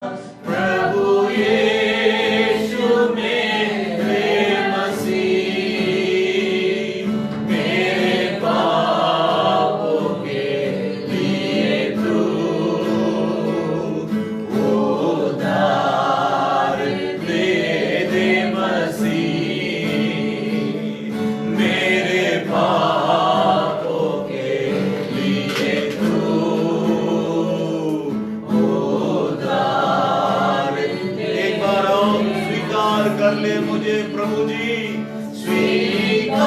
प्रभु यीशु मेरे मसीह, मेरे पापों के लिए तू उधार दे दे मसीह, मेरे पापों के लिए तू कर ले मुझे प्रभु जी, स्वीकार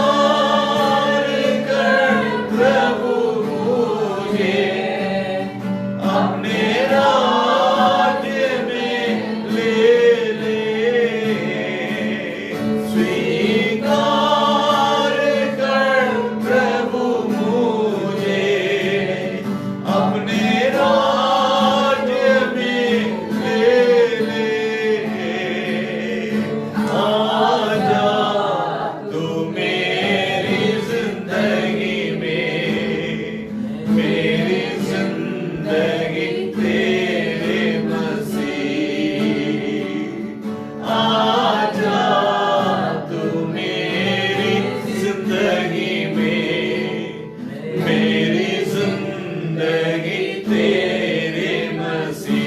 कर प्रभु मुझे अपने राज्य में ले ले, स्वीकार कर प्रभु मुझे अपने राज्य में ले ले। आजा तू मेरी जिंदगी तेरे मसीह, आजा तू मेरी जिंदगी तेरे मसीह।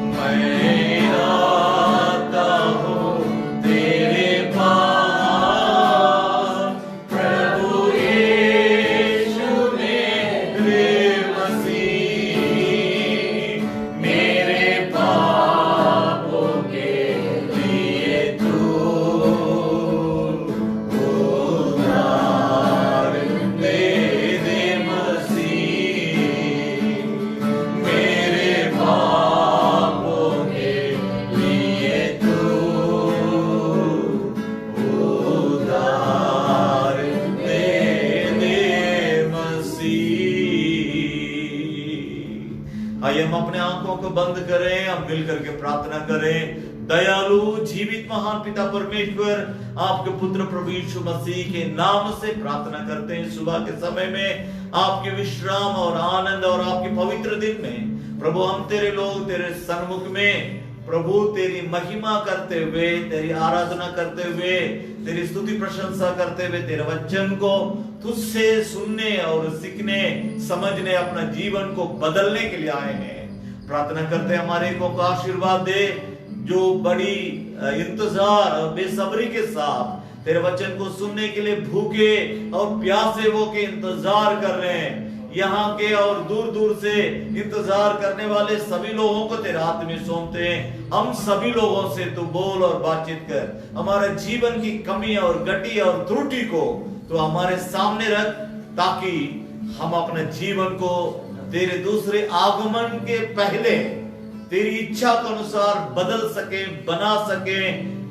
मैं आता हूँ तेरे पास, प्रभु यीशु मेरे मसीह, मेरे पापों के लिए तू उधार दे दे मसीह, मेरे पापों के लिए तू उधार दे दे मसीह। आइए हम अपने आंखों को बंद करें, हम मिलकर के प्रार्थना करें। दयालु जीवित महान पिता परमेश्वर, आपके पुत्र प्रभु यीशु मसीह के नाम से प्रार्थना करते हैं सुबह के समय में आपके विश्राम और आनंद और आपके पवित्र दिन में प्रभु हम तेरे लोग तेरे सन्मुख में प्रभु तेरी महिमा करते हुए, तेरी आराधना करते हुए, तेरी स्तुति प्रशंसा करते हुए तेरे वचन को तुझसे सुनने और सीखने समझने अपना जीवन को बदलने के लिए आए हैं। प्रार्थना करते हमारे को आशीर्वाद दे जो बड़ी इंतजार और बेसब्री के साथ तेरे वचन को सुनने के लिए भूखे और प्यासे वो के इंतजार कर रहे हैं। यहाँ के और दूर दूर से इंतजार करने वाले सभी लोगों को तेरे हाथ में सौंपते हैं। हम सभी लोगों से तू बोल और बातचीत कर, हमारे जीवन की कमी और गति और त्रुटि को तो हमारे सामने रख, ताकि हम अपने जीवन को तेरे दूसरे आगमन के पहले तेरी इच्छा के अनुसार बदल सके, बना सके,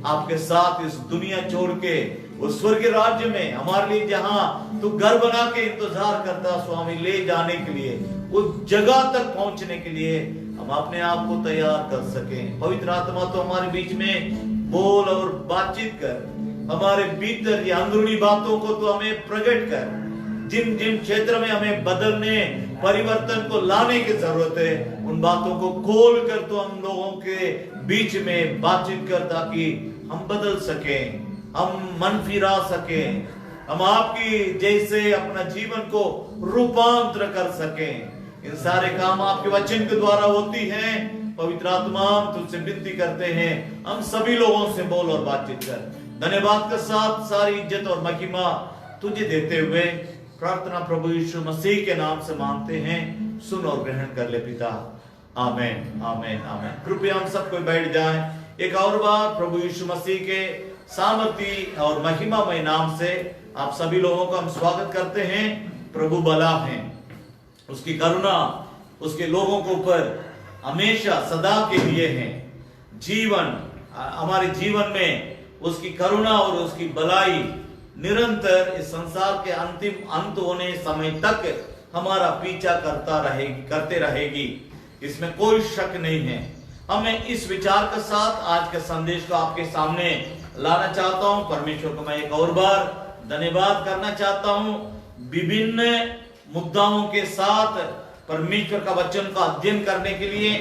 आपके साथ इस दुनिया छोड़ के उस स्वर्ग राज्य में हमारे लिए जहां तू घर बना के इंतजार करता स्वामी ले जाने के लिए, उस जगह तक पहुंचने के लिए हम अपने आप को तैयार कर सकें। पवित्र आत्मा तो हमारे बीच में बोल और बातचीत कर, हमारे भीतर ये अंदरूनी बातों को तो हमें प्रकट कर, जिन जिन क्षेत्र में हमें बदलने परिवर्तन को लाने की जरूरत है उन बातों को खोल कर तो हम लोगों के बीच में बातचीत कर, ताकि हम बदल सकें, हम मन फिरा सकें, हम आपकी जैसे अपना जीवन को रूपांतर कर सकें। इन सारे काम आपके वचन के द्वारा होती हैं। पवित्र आत्मा हम तुझसे विनती करते हैं, हम सभी लोगों से बोल और बातचीत कर। धन्यवाद के साथ सारी इज्जत और महिमा तुझे देते हुए प्रार्थना प्रभु यीशु मसीह के नाम से मांगते हैं, सुन और ग्रहण कर ले पिता। आमेन आमेन आमेन। कृपया हम सब कोई बैठ जाएं। एक और बार प्रभु यीशु मसीह के सामर्थी और महिमामय नाम से आप सभी लोगों का हम स्वागत करते हैं। प्रभु भला है, उसकी करुणा उसके लोगों के ऊपर हमेशा सदा के लिए है। जीवन हमारे जीवन में उसकी करुणा और उसकी भलाई निरंतर इस संसार के अंतिम अंत होने समय तक हमारा पीछा करते रहेगी, इसमें कोई शक नहीं है। हमें इस विचार के साथ आज के संदेश को आपके सामने लाना चाहता हूं। परमेश्वर को मैं एक और बार धन्यवाद करना चाहता हूं। विभिन्न मुद्दाओं के साथ परमेश्वर का वचन का अध्ययन करने के लिए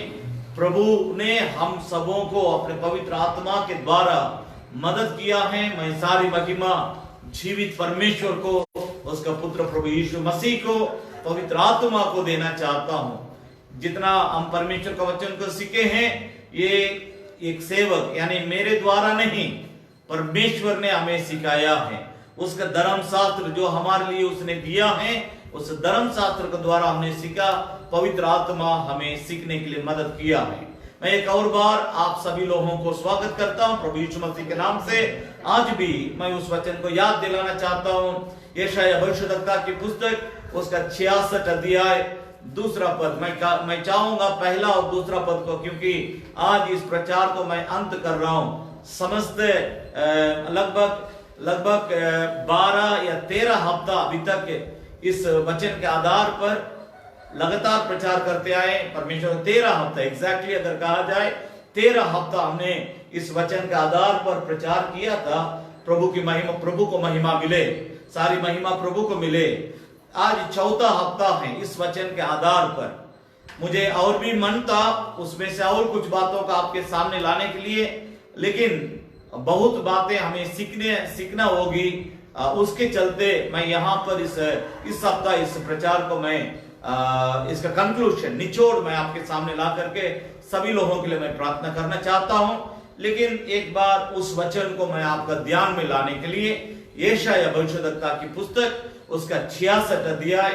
प्रभु ने हम सबों को अपने पवित्र आत्मा के द्वारा मदद किया है। मैं सारी महिमा जीवित परमेश्वर को, उसका पुत्र प्रभु यीशु मसीह को, पवित्र आत्मा को देना चाहता हूं। जितना हम परमेश्वर का वचन को सीखे हैं, ये एक सेवक यानी मेरे द्वारा नहीं, परमेश्वर ने हमें सिखाया है। उसका धर्मशास्त्र जो हमारे लिए उसने दिया है, उस धर्मशास्त्र के द्वारा हमने सीखा। पवित्र आत्मा हमें सीखने के लिए मदद किया है। मैं एक और बार आप सभी लोगों को स्वागत करता हूं प्रभु यीशु मसीह के नाम से। आज भी मैं उस वचन को याद दिलाना चाहता हूं। यशायाह भविष्यद्वक्ता की पुस्तक उसका 66 अध्याय 2 पद। मैं चाहूंगा पहला और दूसरा पद को, क्योंकि आज इस प्रचार को मैं अंत कर रहा हूं। समस्त लगभग 12 या 13 हफ्ता अभी तक इस वचन के आधार पर लगातार प्रचार करते आए। परमेश्वर 13 हफ्ता एग्जैक्टली अगर कहा जाए 13 हफ्ता हमने इस वचन के आधार पर प्रचार किया था। प्रभु को महिमा मिले, सारी महिमा प्रभु को मिले। आज 4था हफ्ता है इस वचन के आधार पर। मुझे और भी मन था उसमें से और कुछ बातों का आपके सामने लाने के लिए, लेकिन बहुत बातें हमें सीखना होगी। उसके चलते मैं यहाँ पर इस सप्ताह इस प्रचार को मैं इसका कंक्लूजन, निचोड़ मैं आपके सामने ला करके सभी लोगों के लिए मैं प्रार्थना करना चाहता हूं। लेकिन एक बार उस वचन को मैं आपका ध्यान में लाने के लिए यशायाह भविष्यद्वक्ता की पुस्तक उसका 66 अध्याय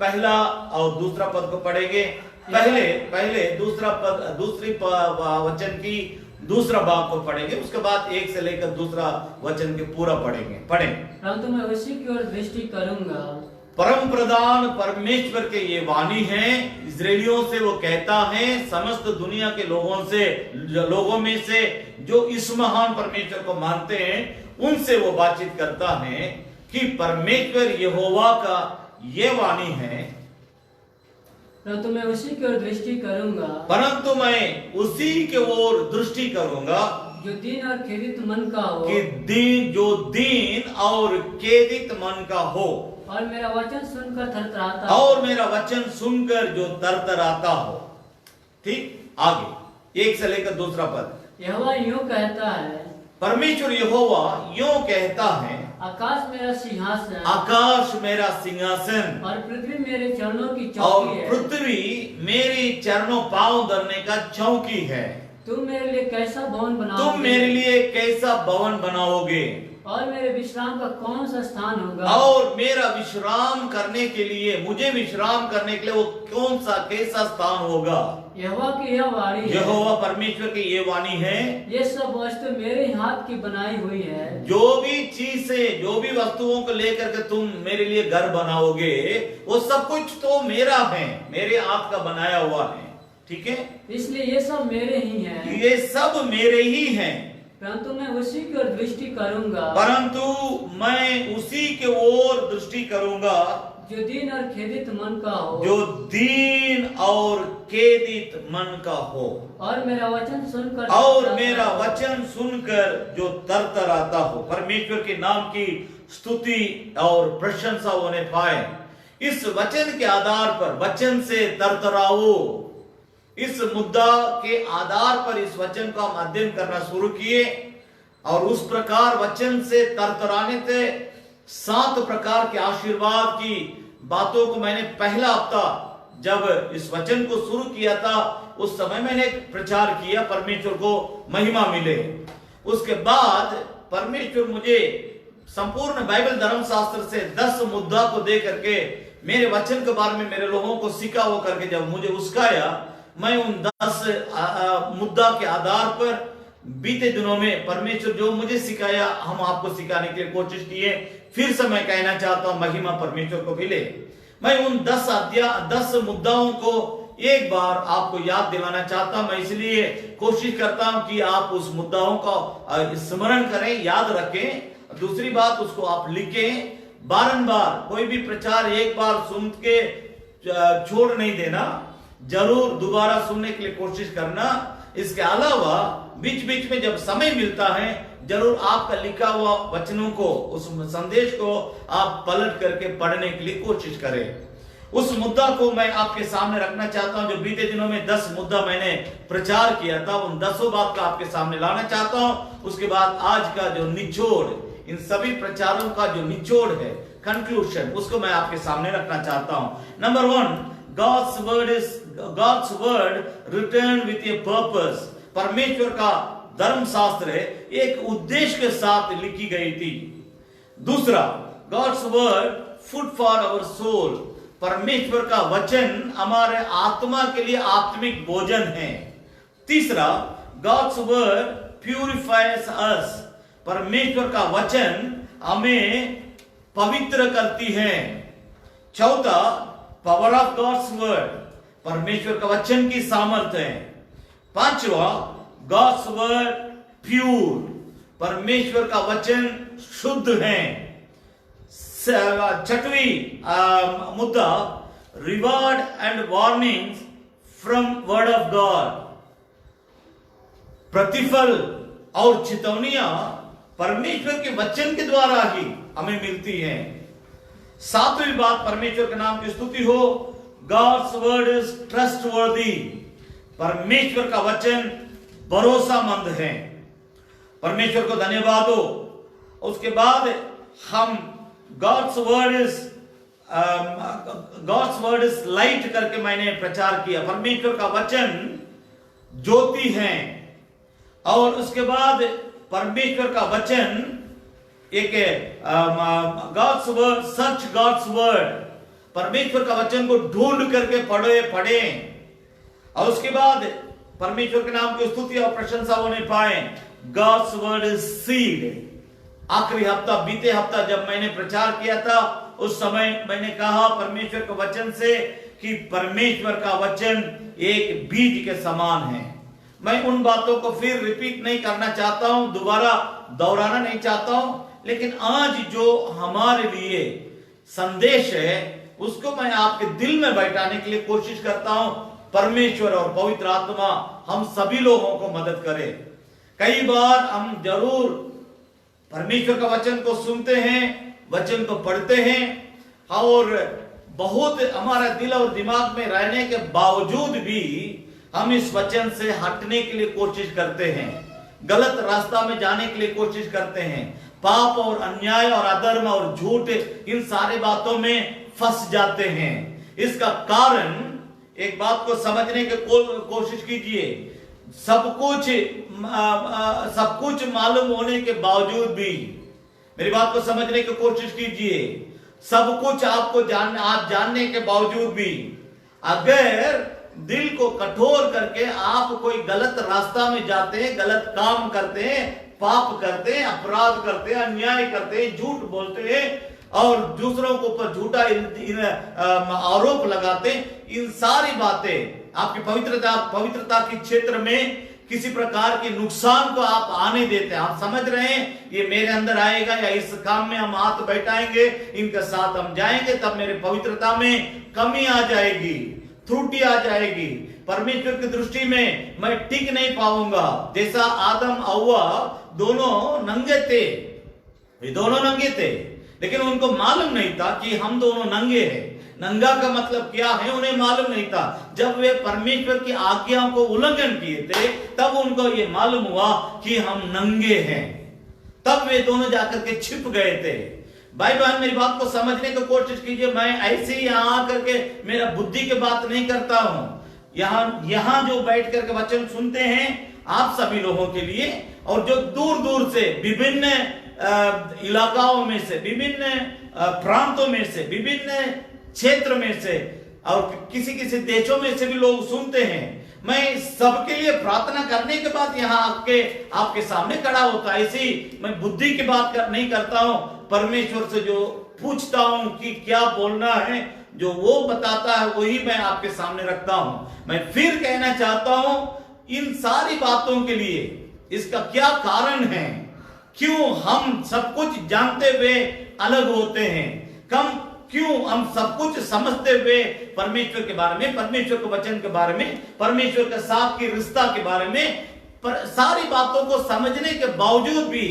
पहला और दूसरा पद को पढ़ेंगे। पहले दूसरी वचन की दूसरा भाग को पढ़ेंगे, उसके बाद 1 से लेकर दूसरा वचन के पूरा पढ़ेंगे। परंतु मैं उसी की ओर दृष्टि करूंगा। परम प्रधान परमेश्वर के ये वाणी है। इजरायलियों से वो कहता है, समस्त दुनिया के लोगों में से जो इस महान परमेश्वर को मानते हैं, उनसे वो बातचीत करता है कि परमेश्वर यहोवा का ये वाणी है। परंतु मैं उसी की ओर दृष्टि करूंगा। परंतु मैं उसी के ओर दृष्टि करूंगा जो दीन और खेदित मन का हो, जो दीन और खेदित मन का हो, और मेरा वचन सुनकर जो तरतराता हो। ठीक, आगे 1 से लेकर दूसरा पद। यहोवा यूं कहता है, परमेश्वर यहोवा यूं कहता है, आकाश मेरा सिंहासन और पृथ्वी मेरे चरणों की चौकी है। पृथ्वी मेरे चरणों पांव धरने का चौकी है। तुम मेरे लिए कैसा भवन बनाओगे, और मेरे विश्राम का कौन सा स्थान होगा, और मेरा विश्राम करने के लिए, मुझे विश्राम करने के लिए वो कौन सा कैसा स्थान होगा। यहोवा की यह वाणी है, यहोवा परमेश्वर की ये वाणी है। ये सब वस्तु मेरे हाथ की बनाई हुई है। जो भी चीज से, जो भी वस्तुओं को लेकर के तुम मेरे लिए घर बनाओगे, वो सब कुछ तो मेरा है, मेरे हाथ का बनाया हुआ है। ठीक है, इसलिए ये सब मेरे ही हैं। ये सब मेरे ही हैं। परंतु मैं उसी की ओर दृष्टि करूंगा, जो दीन और खेदित मन का हो, और मेरा वचन सुनकर जो तरतराता हो। परमेश्वर के नाम की स्तुति और प्रशंसा होने पाए। इस वचन के आधार पर, वचन से तरतराओ, इस मुद्दा के आधार पर इस वचन को हम अध्ययन करना शुरू किए, और उस प्रकार वचन से तरतराने से 7 प्रकार के आशीर्वाद की बातों को मैंने पहला हफ्ता जब इस वचन को शुरू किया था, उस समय मैंने प्रचार किया, परमेश्वर को महिमा मिले। उसके बाद परमेश्वर मुझे संपूर्ण बाइबल धर्मशास्त्र से 10 मुद्दा को दे करके मेरे वचन के बारे में मेरे लोगों को सिखा हो करके जब मुझे उसकाया, मैं उन 10 मुद्दा के आधार पर बीते दिनों में परमेश्वर जो मुझे सिखाया, हम आपको सिखाने की कोशिश किए। फिर से मैं कहना चाहता हूं, महिमा परमेश्वर को मिले। मैं उन 10 मुद्दाओं को एक बार आपको याद दिलाना चाहता हूं। मैं इसलिए कोशिश करता हूं कि आप उस मुद्दाओं का स्मरण करें, याद रखें। दूसरी बात, उसको आप लिखें बारंबार। कोई भी प्रचार एक बार सुन के छोड़ नहीं देना, जरूर दोबारा सुनने के लिए कोशिश करना। इसके अलावा बीच बीच में जब समय मिलता है, जरूर आपका लिखा हुआ वचनों को, उस संदेश को आप पलट करके पढ़ने के लिए कोशिश करें। उस मुद्दा को मैं आपके सामने रखना चाहता हूं। जो बीते दिनों में 10 मुद्दा मैंने प्रचार किया था, उन 10 बात का आपके सामने लाना चाहता हूं। उसके बाद आज का जो निचोड़, इन सभी प्रचारों का जो निचोड़ है, कंक्लूजन, उसको मैं आपके सामने रखना चाहता हूं। Number 1, God's word written with a purpose। परमेश्वर का धर्मशास्त्र एक उद्देश्य के साथ लिखी गई थी। दूसरा, God's word food for our soul। परमेश्वर का वचन हमारे आत्मा के लिए आत्मिक भोजन है। तीसरा, God's word purifies us। परमेश्वर का वचन हमें पवित्र करती है। चौथा, पावर ऑफ गॉड्स वर्ड। परमेश्वर का वचन की सामर्थ्य है। पांचवा, गॉड्स वर्ड प्योर। परमेश्वर का वचन शुद्ध है। छठवीं मुद्दा, reward and warnings from word of God. प्रतिफल और चेतावनियां परमेश्वर के वचन के द्वारा ही हमें मिलती हैं। सातवीं बात, परमेश्वर के नाम की स्तुति हो, गॉड्स वर्ड इज ट्रस्टवर्दी। परमेश्वर का वचन भरोसामंद है। परमेश्वर को धन्यवाद हो। उसके बाद हम गॉड्स वर्ड इज लाइट करके मैंने प्रचार किया। परमेश्वर का वचन ज्योति है। और उसके बाद परमेश्वर का वचन एक God's word, search God's word. परमेश्वर का वचन को ढूंढ करके पढ़े। और उसके बाद परमेश्वर के नाम की स्तुति और प्रशंसा होने पाए। God's word is seed. आखिरी हफ्ता, बीते हफ्ता जब मैंने प्रचार किया था, उस समय मैंने कहा परमेश्वर के वचन से कि परमेश्वर का वचन एक बीज के समान है। मैं उन बातों को फिर रिपीट नहीं करना चाहता हूं, दोबारा दोहराना नहीं चाहता हूं, लेकिन आज जो हमारे लिए संदेश है उसको मैं आपके दिल में बैठाने के लिए कोशिश करता हूं। परमेश्वर और पवित्र आत्मा हम सभी लोगों को मदद करे। कई बार हम जरूर परमेश्वर का वचन को सुनते हैं, वचन को पढ़ते हैं, और बहुत हमारा दिल और दिमाग में रहने के बावजूद भी हम इस वचन से हटने के लिए कोशिश करते हैं, गलत रास्ता में जाने के लिए कोशिश करते हैं, पाप और अन्याय और अधर्म और झूठ, इन सारे बातों में फंस जाते हैं। इसका कारण, एक बात को समझने की कोशिश कीजिए, सब कुछ मालूम होने के बावजूद भी, मेरी बात को समझने की कोशिश कीजिए, सब कुछ आपको जानने के बावजूद भी अगर दिल को कठोर करके आप कोई गलत रास्ता में जाते हैं, गलत काम करते हैं, पाप करते हैं, अपराध करते हैं, अन्याय करते हैं, झूठ बोलते हैं और दूसरों के ऊपर झूठा आरोप लगाते हैं, इन सारी बातें आपकी पवित्रता के क्षेत्र में किसी प्रकार के नुकसान को आप आने देते हैं। आप समझ रहे हैं ये मेरे अंदर आएगा या इस काम में हम हाथ बैठाएंगे, इनके साथ हम जाएंगे, तब मेरे पवित्रता में कमी आ जाएगी, त्रुटि आ जाएगी, परमेश्वर की दृष्टि में मैं टिक नहीं पाऊंगा। जैसा आदम हव्वा दोनों नंगे थे, ये दोनों नंगे थे, लेकिन उनको मालूम नहीं था कि हम दोनों नंगे हैं। नंगा का मतलब क्या है उन्हें मालूम नहीं था। जब वे परमेश्वर की आज्ञाओं को उल्लंघन किए थे तब उनको ये मालूम हुआ कि हम नंगे हैं, तब वे दोनों जाकर के छिप गए थे। भाई बहन, मेरी बात को समझने की कोशिश कीजिए। मैं ऐसे ही यहाँ आकर के मेरा बुद्धि की बात नहीं करता हूं। यहाँ जो बैठ करके वचन सुनते हैं आप सभी लोगों के लिए, और जो दूर दूर से विभिन्न इलाकाओं में से, विभिन्न प्रांतों में से, विभिन्न क्षेत्र में से और किसी किसी देशों में से भी लोग सुनते हैं, मैं सबके लिए प्रार्थना करने के बाद यहाँ आपके सामने खड़ा होता। ऐसी मैं बुद्धि की बात नहीं करता हूं, परमेश्वर से जो पूछता हूं कि क्या बोलना है, जो वो बताता है वही मैं आपके सामने रखता हूं। मैं फिर कहना चाहता हूं, इन सारी बातों के लिए इसका क्या कारण है, क्यों हम सब कुछ जानते हुए अलग होते हैं, क्यों हम सब कुछ समझते हुए परमेश्वर के बारे में, परमेश्वर के वचन के बारे में, परमेश्वर के साथ की रिश्ता के बारे में, सारी बातों को समझने के बावजूद भी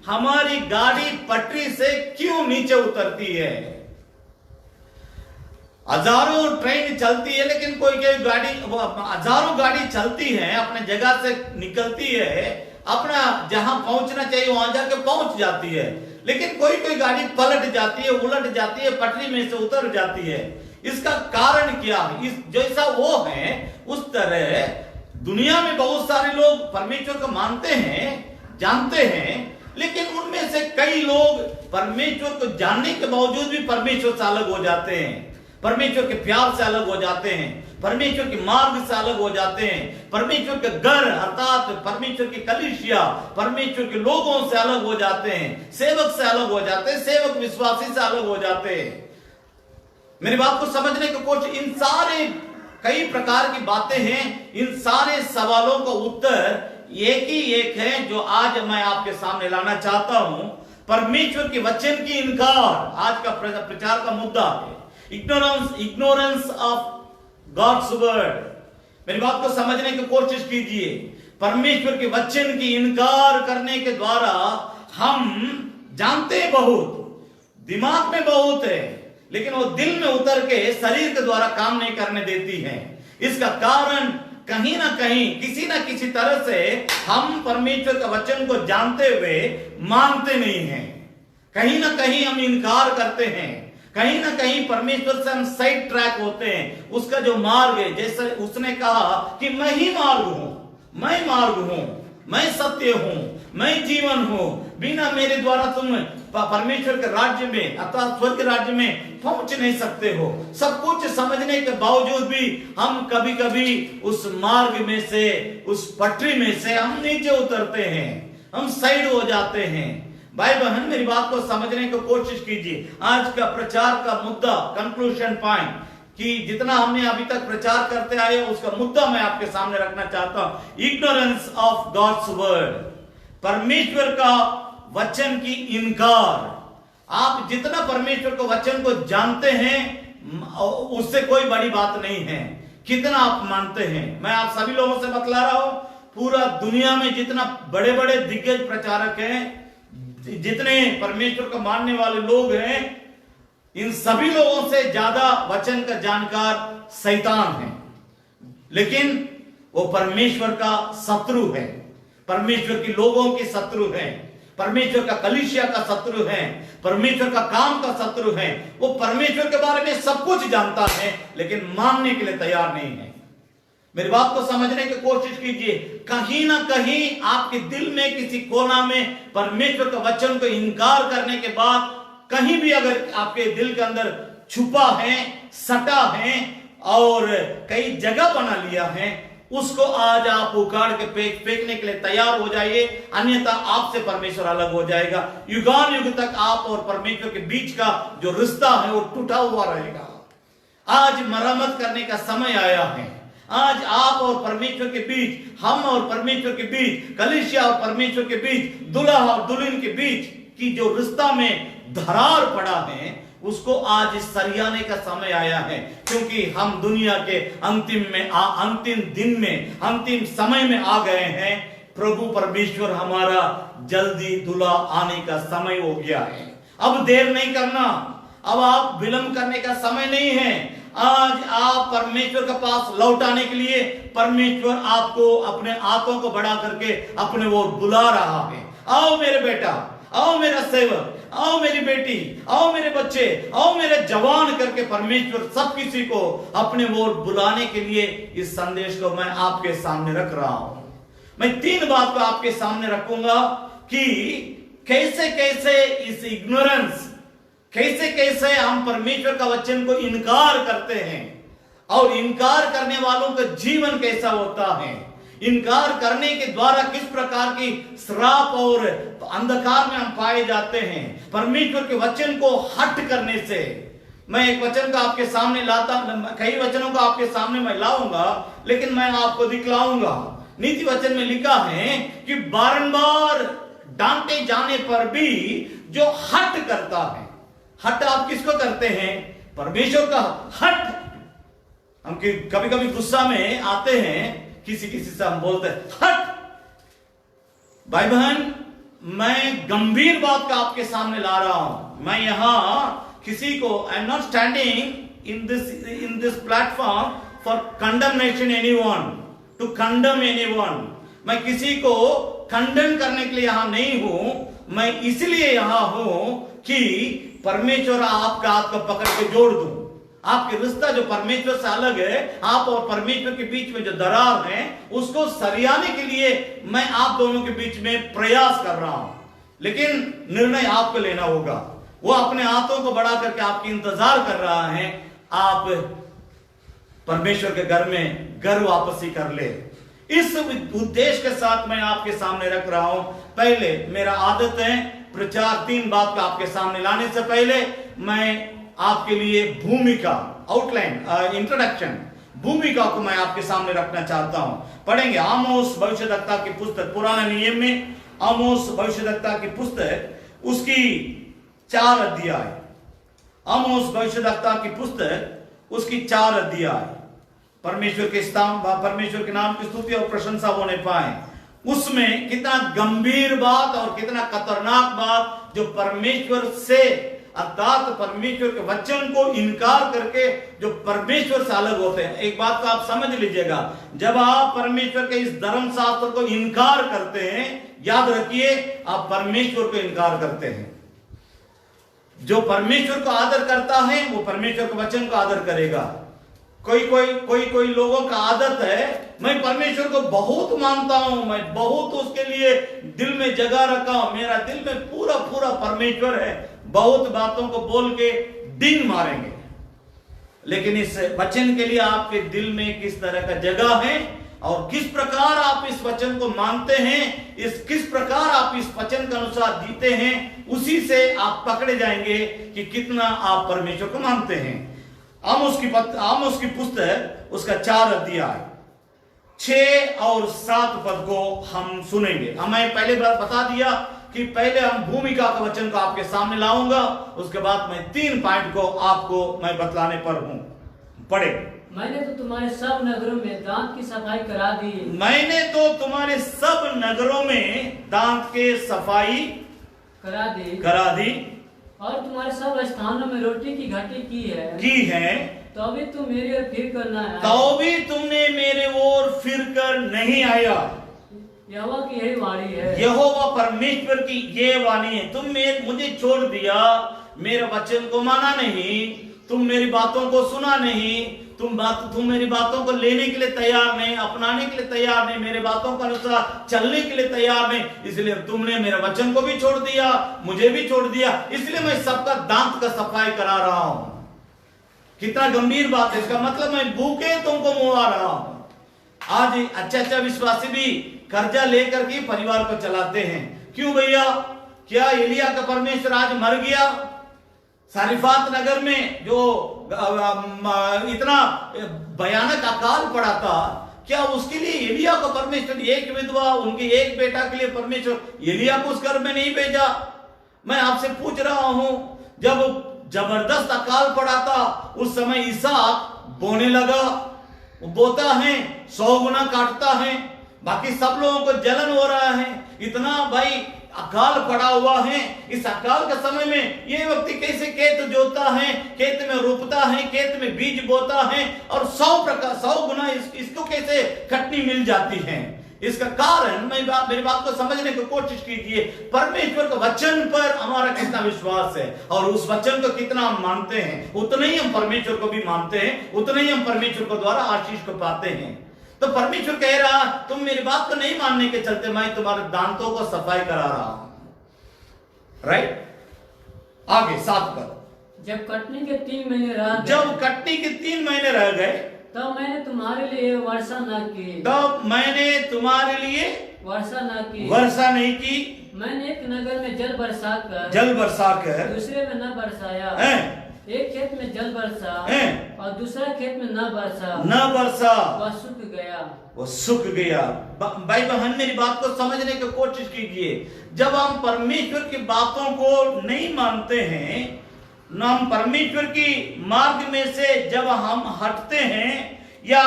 हमारी गाड़ी पटरी से क्यों नीचे उतरती है। हजारों ट्रेन चलती है, लेकिन कोई गाड़ी, हजारों गाड़ी चलती है, अपने जगह से निकलती है, अपना जहां पहुंचना चाहिए वहां जाके पहुंच जाती है, लेकिन कोई कोई गाड़ी पलट जाती है, उलट जाती है, पटरी में से उतर जाती है। इसका कारण क्या है? इस जैसा वो है उस तरह दुनिया में बहुत सारे लोग परमेश्वर को मानते हैं, जानते हैं, लेकिन उनमें से कई लोग परमेश्वर को जानने के बावजूद भी परमेश्वर से अलग हो जाते हैं, परमेश्वर के प्यार से अलग हो जाते हैं, परमेश्वर के मार्ग से अलग हो जाते हैं, परमेश्वर के घर अर्थात परमेश्वर की कलीसिया, परमेश्वर के लोगों से अलग हो जाते हैं, सेवक से अलग हो जाते हैं, सेवक विश्वासी से अलग हो जाते हैं। मेरी बात को समझने की कोशिश, इन सारे कई प्रकार की बातें हैं, इन सारे सवालों का उत्तर एक ही एक है जो आज मैं आपके सामने लाना चाहता हूं। परमेश्वर के वचन की इनकार आज का प्रचार का मुद्दा है। Ignorance of God's word. मेरी बात को समझने की कोशिश कीजिए। परमेश्वर के वचन की इनकार करने के द्वारा हम जानते बहुत, दिमाग में बहुत है, लेकिन वो दिल में उतर के शरीर के द्वारा काम नहीं करने देती है। इसका कारण कहीं ना कहीं किसी ना किसी तरह से हम परमेश्वर का वचन को जानते हुए मानते नहीं हैं, कहीं ना कहीं हम इनकार करते हैं, कहीं ना कहीं परमेश्वर से हम साइड ट्रैक होते हैं। उसका जो मार्ग है, जैसे उसने कहा कि मैं ही मार्ग हूं, मैं मार्ग हूं, मैं सत्य हूं, मैं जीवन हूं, बिना मेरे द्वारा तुम परमेश्वर के राज्य में अर्थात स्वर्ग राज्य में पहुंच नहीं सकते हो। सब कुछ समझने के बावजूद भी हम कभी कभी उस मार्ग में से, उस पटरी में से हम नीचे उतरते हैं, हम साइड हो जाते हैं। भाई बहन, मेरी बात को समझने की कोशिश कीजिए। आज का प्रचार का मुद्दा, कंक्लूजन पॉइंट, कि जितना हमने अभी तक प्रचार करते आए उसका मुद्दा मैं आपके सामने रखना चाहता हूं। इग्नोरेंस ऑफ गॉड्स वर्ड, परमेश्वर का वचन की इनकार। आप जितना परमेश्वर के वचन को जानते हैं उससे कोई बड़ी बात नहीं है, कितना आप मानते हैं। मैं आप सभी लोगों से बतला रहा हूं, पूरा दुनिया में जितना बड़े बड़े दिग्गज प्रचारक हैं, जितने परमेश्वर को मानने वाले लोग हैं, इन सभी लोगों से ज्यादा वचन का जानकार शैतान है, लेकिन वो परमेश्वर का शत्रु है, परमेश्वर के लोगों के शत्रु है, परमेश्वर का कलीसिया का शत्रु है, परमेश्वर का काम का शत्रु है। वो परमेश्वर के बारे में सब कुछ जानता है, लेकिन मानने के लिए तैयार नहीं है। मेरी बात को समझने की कोशिश कीजिए। कहीं ना कहीं आपके दिल में किसी कोना में परमेश्वर के वचन को इनकार करने के बाद कहीं भी अगर आपके दिल के अंदर छुपा है, सटा है और कई जगह बना लिया है, उसको आज आप उखाड़ के फेंकने के लिए तैयार हो जाइए, अन्यथा आपसे परमेश्वर अलग हो जाएगा। युगान युग तक आप और परमेश्वर के बीच का जो रिश्ता है वो टूटा हुआ रहेगा। आज मरम्मत करने का समय आया है। आज आप और परमेश्वर के बीच, हम और परमेश्वर के बीच, कलीसिया और परमेश्वर के बीच, दूल्हा और दुल्हन के बीच की जो रिश्ता में दरार पड़ा है, उसको आज सरियाने का समय आया है, क्योंकि हम दुनिया के अंतिम दिन में, अंतिम समय में आ गए हैं। प्रभु परमेश्वर हमारा जल्दी दूल्हा आने का समय हो गया है। अब देर नहीं करना, अब आप विलंब करने का समय नहीं है। आज आप परमेश्वर के पास लौट आने के लिए परमेश्वर आपको अपने हाथों को बढ़ा करके अपने वो बुला रहा है। आओ मेरे बेटा, आओ मेरा सेवक, आओ मेरी बेटी, आओ मेरे बच्चे, आओ मेरे जवान करके परमेश्वर सब किसी को अपने ओर बुलाने के लिए इस संदेश को मैं आपके सामने रख रहा हूं। मैं 3 बात को आपके सामने रखूंगा कि कैसे कैसे इस इग्नोरेंस, कैसे कैसे हम परमेश्वर का वचन को इनकार करते हैं और इनकार करने वालों का जीवन कैसा होता है, इनकार करने के द्वारा किस प्रकार की श्राप और अंधकार में हम पाए जाते हैं। परमेश्वर के वचन को हट करने से, मैं एक वचन का आपके सामने लाता, कई वचनों का आपके सामने मैं लाऊंगा, लेकिन मैं आपको दिखलाऊंगा। नीति वचन में लिखा है कि बारंबार डांटे जाने पर भी जो हट करता है, हट आप किसको करते हैं? परमेश्वर का हट। हम कभी कभी गुस्सा में आते हैं, किसी से हम बोलते हैं हट। भाई बहन, मैं गंभीर बात का आपके सामने ला रहा हूं। मैं यहां किसी को, I am not standing in this platform for condemnation anyone, to condemn anyone. मैं किसी को खंडन करने के लिए यहां नहीं हूं, मैं इसलिए यहां हूं कि परमेश्वर आपका हाथ को पकड़ के जोड़ दूं। आपके रिश्ता जो परमेश्वर से अलग है, आप और परमेश्वर के बीच में जो दरार है, उसको सरियाने के लिए मैं आप दोनों के बीच में प्रयास कर रहा हूं। लेकिन निर्णय आपको लेना होगा। वो अपने हाथों को बढ़ा करके आपकी इंतजार कर रहा है, आप परमेश्वर के घर में घर वापसी कर ले। इस उद्देश्य के साथ मैं आपके सामने रख रहा हूं। पहले मेरा आदत है प्रचार 3 बात को आपके सामने लाने से पहले मैं आपके लिए भूमिका, आउटलाइन, इंट्रोडक्शन, भूमिका को मैं आपके सामने रखना चाहता हूं। पढ़ेंगे आमोस भविष्यद्वक्ता की पुस्तक, पुराने नियम में आमोस भविष्यद्वक्ता की पुस्तक, उसकी 4 अध्याय। आमोस भविष्यद्वक्ता की पुस्तक, उसकी 4 अध्याय। परमेश्वर के नाम की स्तुति और प्रशंसा होने पाए। उसमें कितना गंभीर बात और कितना खतरनाक बात जो परमेश्वर से, अर्थात परमेश्वर के वचन को इनकार करके जो परमेश्वर से अलग होते हैं। एक बात को आप समझ लीजिएगा, जब आप परमेश्वर के इस धर्मशास्त्र को इनकार करते हैं, याद रखिए आप परमेश्वर को इनकार करते हैं। जो परमेश्वर को आदर करता है वो परमेश्वर के वचन को आदर करेगा। कोई लोगों का आदत है, मैं परमेश्वर को बहुत मानता हूं, मैं बहुत उसके लिए दिल में जगह रखा हूं, मेरा दिल में पूरा परमेश्वर है, बहुत बातों को बोल के डिंग मारेंगे। लेकिन इस वचन के लिए आपके दिल में किस तरह का जगह है और किस प्रकार आप इस वचन को मानते हैं, किस प्रकार आप इस वचन के अनुसार जीते हैं, उसी से आप पकड़े जाएंगे कि कितना आप परमेश्वर को मानते हैं। आमोस की पुस्तक, उसका 4 अध्याय 6 और 7 पद को हम सुनेंगे। हमें पहले बार बता दिया कि पहले हम भूमिका का वचन को आपके सामने लाऊंगा, उसके बाद मैं 3 पॉइंट को आपको मैं बतलाने पर हूं। पढ़े। मैंने तो तुम्हारे सब नगरों में दांत की सफाई करा दी। मैंने तो तुम्हारे सब नगरों में दांत के सफाई करा दी और तुम्हारे सब स्थानों में रोटी की घटी की है। तो भी तुम मेरी ओर फिर कर ना आए। तो भी तुमने मेरे ओर फिर कर नहीं आया। यहोवा की यही वाणी है। यहोवा परमेश्वर की ये वाणी है। तुम मुझे छोड़ दिया, मेरे वचन को माना नहीं, तुम मेरी बातों को सुना नहीं, तुम मेरी बातों को लेने के लिए तैयार नहीं, अपनाने के लिए तैयार नहीं, मेरे बातों के अनुसार चलने के लिए तैयार नहीं, इसलिए तुमने मेरे वचन को भी छोड़ दिया, मुझे भी छोड़ दिया, इसलिए मैं सबका दांत का सफाई करा रहा हूं। कितना गंभीर बात है। इसका मतलब मैं भूखे तुमको मुआ रहा हूं। आज अच्छा विश्वासी भी कर्जा लेकर के परिवार को चलाते हैं। क्यों भैया? क्या एलिया का परमेश्वर आज मर गया? सारिफात नगर में जो इतना भयानक अकाल पड़ा था, क्या उसके लिए एलिया को परमेश्वर, एक विधवा, उनके एक बेटा के लिए परमेश्वर एलिया को उस घर में नहीं भेजा? मैं आपसे पूछ रहा हूं, जब जबरदस्त अकाल पड़ा था उस समय इसहाक बोने लगा, बोता है 100 गुना काटता है, बाकी सब लोगों को जलन हो रहा है, इतना भाई अकाल पड़ा हुआ है। इस अकाल के समय में ये व्यक्ति कैसे खेत जोता है, खेत में रोपता है, खेत में बीज बोता है और 100 गुना इसको कैसे खटनी मिल जाती है? इसका कारण मेरी बात को समझने की कोशिश कीजिए। परमेश्वर के वचन पर हमारा कितना विश्वास है और उस वचन को कितना हम मानते हैं, उतना ही हम परमेश्वर को भी मानते हैं, उतना ही हम परमेश्वर को द्वारा आशीष को पाते हैं। तो परमेश्वर कह रहा, तुम मेरी बात को नहीं मानने के चलते मैं तुम्हारे दांतों को सफाई करा रहा हूं। राइट? आगे 7 पद। जब कटनी के 3 महीने रह गए, जब कटनी के 3 महीने रह गए, तब मैंने तुम्हारे लिए वर्षा न की। तब मैंने तुम्हारे लिए वर्षा नहीं की। मैंने एक नगर में जल बरसा कर दूसरे में न बरसाया। एक खेत में जल बरसा और दूसरा खेत में न बरसा, वह सूख गया। भाई बहन, मेरी बात को समझने की कोशिश कीजिए। जब हम परमेश्वर की बातों को नहीं मानते हैं, न हम परमेश्वर की मार्ग में से जब हम हटते हैं या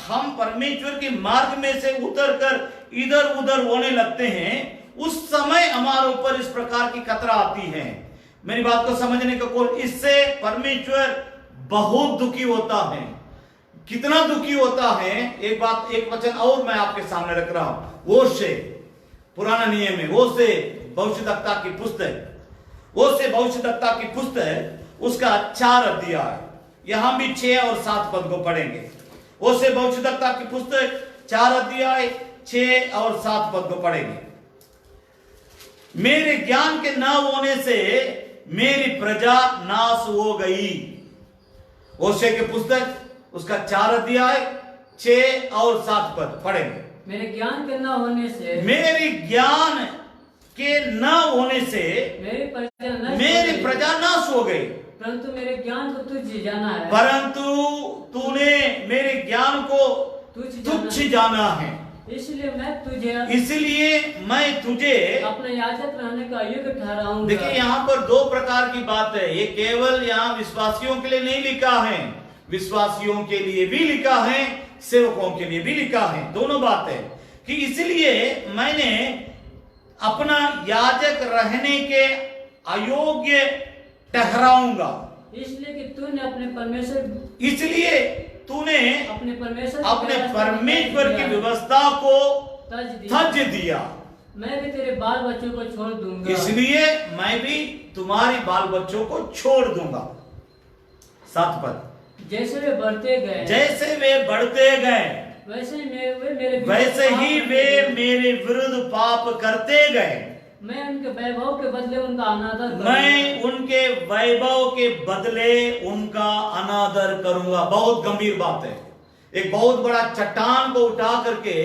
हम परमेश्वर के मार्ग में से उतरकर इधर उधर होने लगते हैं, उस समय हमारे ऊपर इस प्रकार की खतरा आती है। मेरी बात को समझने को इससे परमेश्वर बहुत दुखी होता है। कितना दुखी होता है, एक वचन और मैं आपके सामने रख रहा हूं। वो से पुराना नियम में, वो से भविष्यद्वक्ता की पुस्तक, वो से भविष्यद्वक्ता की पुस्तक, उसका 4 अध्याय, यहां भी 6 और 7 पद को पढ़ेंगे। वो से भविष्यद्वक्ता की पुस्तक 4 अध्याय 6 और 7 पद को पढ़ेंगे। मेरे ज्ञान के न होने से मेरी प्रजा नाश हो गई। होशे की पुस्तक उसका 4 अध्याय 6 और 7 पद पढ़ेंगे। मेरे ज्ञान के न होने से, मेरे ज्ञान के न होने से मेरी प्रजा नाश हो गई। परंतु मेरे ज्ञान को तुझ जाना है, परंतु तूने मेरे ज्ञान को तुच्छ जाना है, इसलिए मैं तुझे अपने याजक रहने का योग्य ठहराऊंगा। देखिए यहाँ पर 2 प्रकार की बात है। ये केवल यहाँ विश्वासियों के लिए नहीं लिखा है, विश्वासियों के लिए भी लिखा है, सेवकों के लिए भी लिखा है। दोनों बात है कि इसलिए मैंने अपना याजक रहने के अयोग्य ठहराऊंगा, इसलिए कि तूने अपने परमेश्वर, इसलिए तूने अपने परमेश्वर की व्यवस्था को तज दिया। मैं भी तेरे बाल बच्चों को छोड़ दूंगा, इसलिए मैं भी तुम्हारी बाल बच्चों को छोड़ दूंगा। 7 पद, जैसे वे बढ़ते गए वैसे ही वे मेरे विरुद्ध पाप करते गए। मैं उनके वैभव के बदले उनका अनादर करूंगा। बहुत गंभीर बात है। एक बहुत बड़ा चट्टान को उठा करके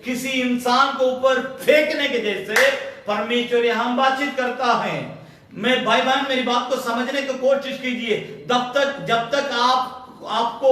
किसी इंसान को ऊपर फेंकने के जैसे परमेश्वर यहां बातचीत करता है। मैं भाई बहन, मेरी बात को समझने की कोशिश कीजिए। जब तक आपको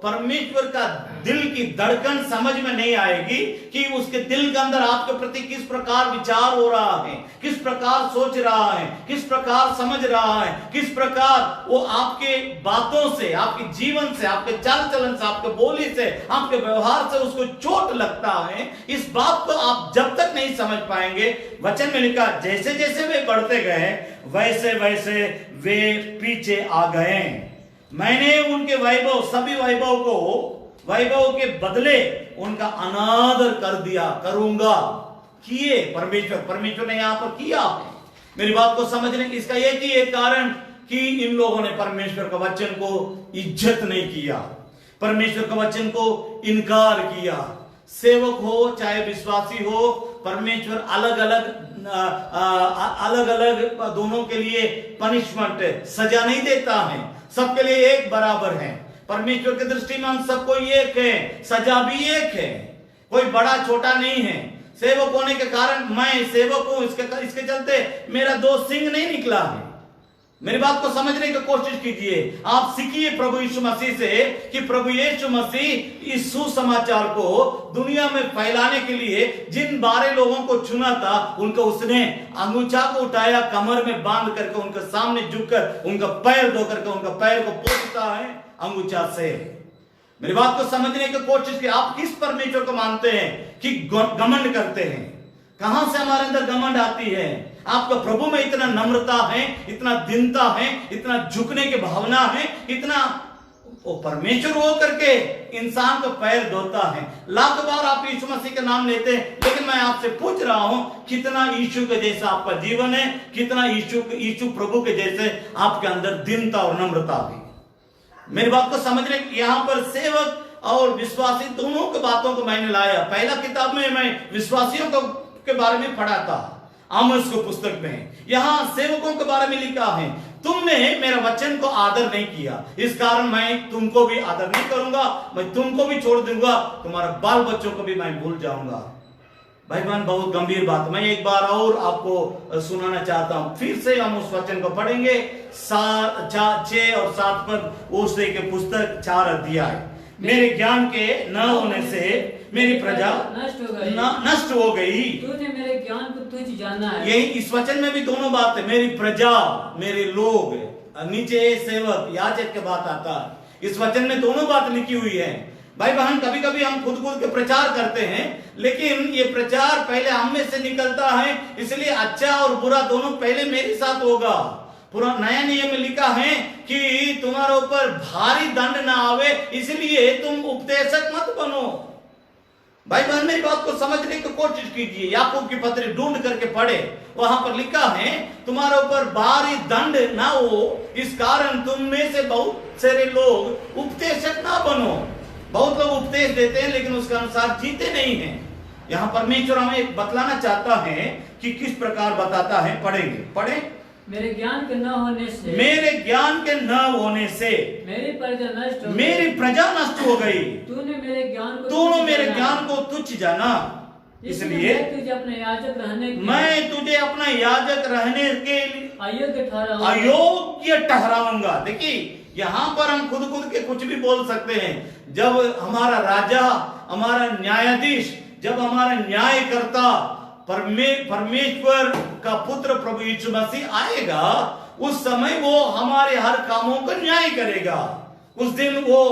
परमेश्वर का दिल की धड़कन समझ में नहीं आएगी कि उसके दिल के अंदर आपके प्रति किस प्रकार विचार हो रहा है, किस प्रकार सोच रहा है, किस प्रकार समझ रहा है, किस प्रकार वो आपके बातों से, आपके जीवन से, आपके चाल चलन से, आपके बोली से, आपके व्यवहार से उसको चोट लगता है। इस बात को आप जब तक नहीं समझ पाएंगे, वचन में लिखा जैसे जैसे वे बढ़ते गए वैसे वैसे वे पीछे आ गए। मैंने उनके वैभव, सभी वैभव के बदले उनका अनादर करूंगा। किए परमेश्वर ने यहां पर किया। मेरी बात को समझने की इसका एक ही एक कारण कि इन लोगों ने परमेश्वर का वचन को इज्जत नहीं किया, परमेश्वर का वचन को इनकार किया। सेवक हो चाहे विश्वासी हो, परमेश्वर अलग अलग दोनों के लिए पनिशमेंट, सजा नहीं देता है। सबके लिए एक बराबर है। परमेश्वर की दृष्टि में हम सबको एक है, सजा भी एक है, कोई बड़ा छोटा नहीं है। सेवक होने के कारण मैं सेवक हूं, इसके चलते मेरा 2 सिंग नहीं निकला है। मेरी बात को समझने की कोशिश कीजिए। आप सीखिए प्रभु यीशु मसीह से कि प्रभु यीशु मसीह इस सुसमाचार को दुनिया में फैलाने के लिए जिन 12 लोगों को चुना था, उनको उसने अंगूछा को उठाया, कमर में बांध करके उनके सामने झुककर उनका पैर धो करके उनका पैर को पोंछता है अंगूछा से। मेरी बात को समझने की कोशिश की। आप किस परमेश्वर को मानते हैं कि घमंड करते हैं? कहां से हमारे अंदर घमंड आती है? आपका प्रभु में इतना नम्रता है, इतना दीनता है, इतना झुकने की भावना है, इतना वो परमेश्वर हो करके इंसान को पैर धोता है। लाख बार आप यीशु मसीह का नाम लेते हैं, लेकिन मैं आपसे पूछ रहा हूं कितना यीशु के जैसा आपका जीवन है, कितना यीशु प्रभु के जैसे आपके अंदर दीनता और नम्रता है। मेरी बात को समझने, यहां पर सेवक और विश्वासी दोनों की बातों को मैंने लाया। पहला किताब में मैं विश्वासियों के बारे में पढ़ा था, आमोस को पुस्तक में। यहां सेवकों के बारे में लिखा है, तुमने मेरा वचन को आदर नहीं किया, इस कारण मैं तुमको भी आदर नहीं करूंगा, मैं तुमको भी छोड़ दूंगा, तुम्हारे बाल बच्चों को भी मैं भूल जाऊंगा। भाई बहन, बहुत गंभीर बात। मैं एक बार और आपको सुनाना चाहता हूं। फिर से हम उस वचन को पढ़ेंगे, 6 और 7 पर ओसे के पुस्तक 4 अध्याय। मेरे ज्ञान के न होने से मेरी प्रजा नष्ट हो गई। तूने मेरे ज्ञान को तुझ जाना है। यही इस वचन में भी दोनों बात है, मेरी प्रजा, मेरे लोग, नीचे सेवक याजक के बात आता है। इस वचन में दोनों बात लिखी हुई है। भाई बहन, कभी कभी हम खुद के प्रचार करते हैं, लेकिन ये प्रचार पहले हम में से निकलता है, इसलिए अच्छा और बुरा दोनों पहले मेरे साथ होगा। पूरा नया नियम में लिखा है कि तुम्हारे ऊपर भारी दंड ना आवे, इसलिए तुम उपदेशक मत बनो। भाई बहन मेरी बात को समझने की कोशिश कीजिए। याकूब की पत्री ढूंढ करके पढ़े, वहां पर लिखा है तुम्हारे ऊपर भारी दंड ना हो, इस कारण तुम में से बहुत सारे लोग उपदेशक ना बनो। बहुत लोग उपदेश देते हैं लेकिन उसके अनुसार जीते नहीं हैं। यहाँ परमेश्वर हमें बतलाना चाहता है कि किस प्रकार बताता है। पढ़ेंगे, पढ़े। मेरे ज्ञान के न होने से, मेरे ज्ञान के न होने से मेरी प्रजा नष्ट हो गई। मेरी प्रजा नष्ट हो गई। तूने मेरे ज्ञान को तुच्छ जाना, इसलिए मैं तुझे अपने याजक रहने के मैं तुझे अपना याजक रहने के अयोग्य ठहराऊंगा। देखिए यहाँ पर हम खुद के कुछ भी बोल सकते हैं। जब हमारा राजा, हमारा न्यायाधीश, जब हमारा न्यायकर्ता परमेश्वर का पुत्र प्रभु यीशु मसीह आएगा, उस समय वो हमारे हर कामों का न्याय करेगा। उस दिन वो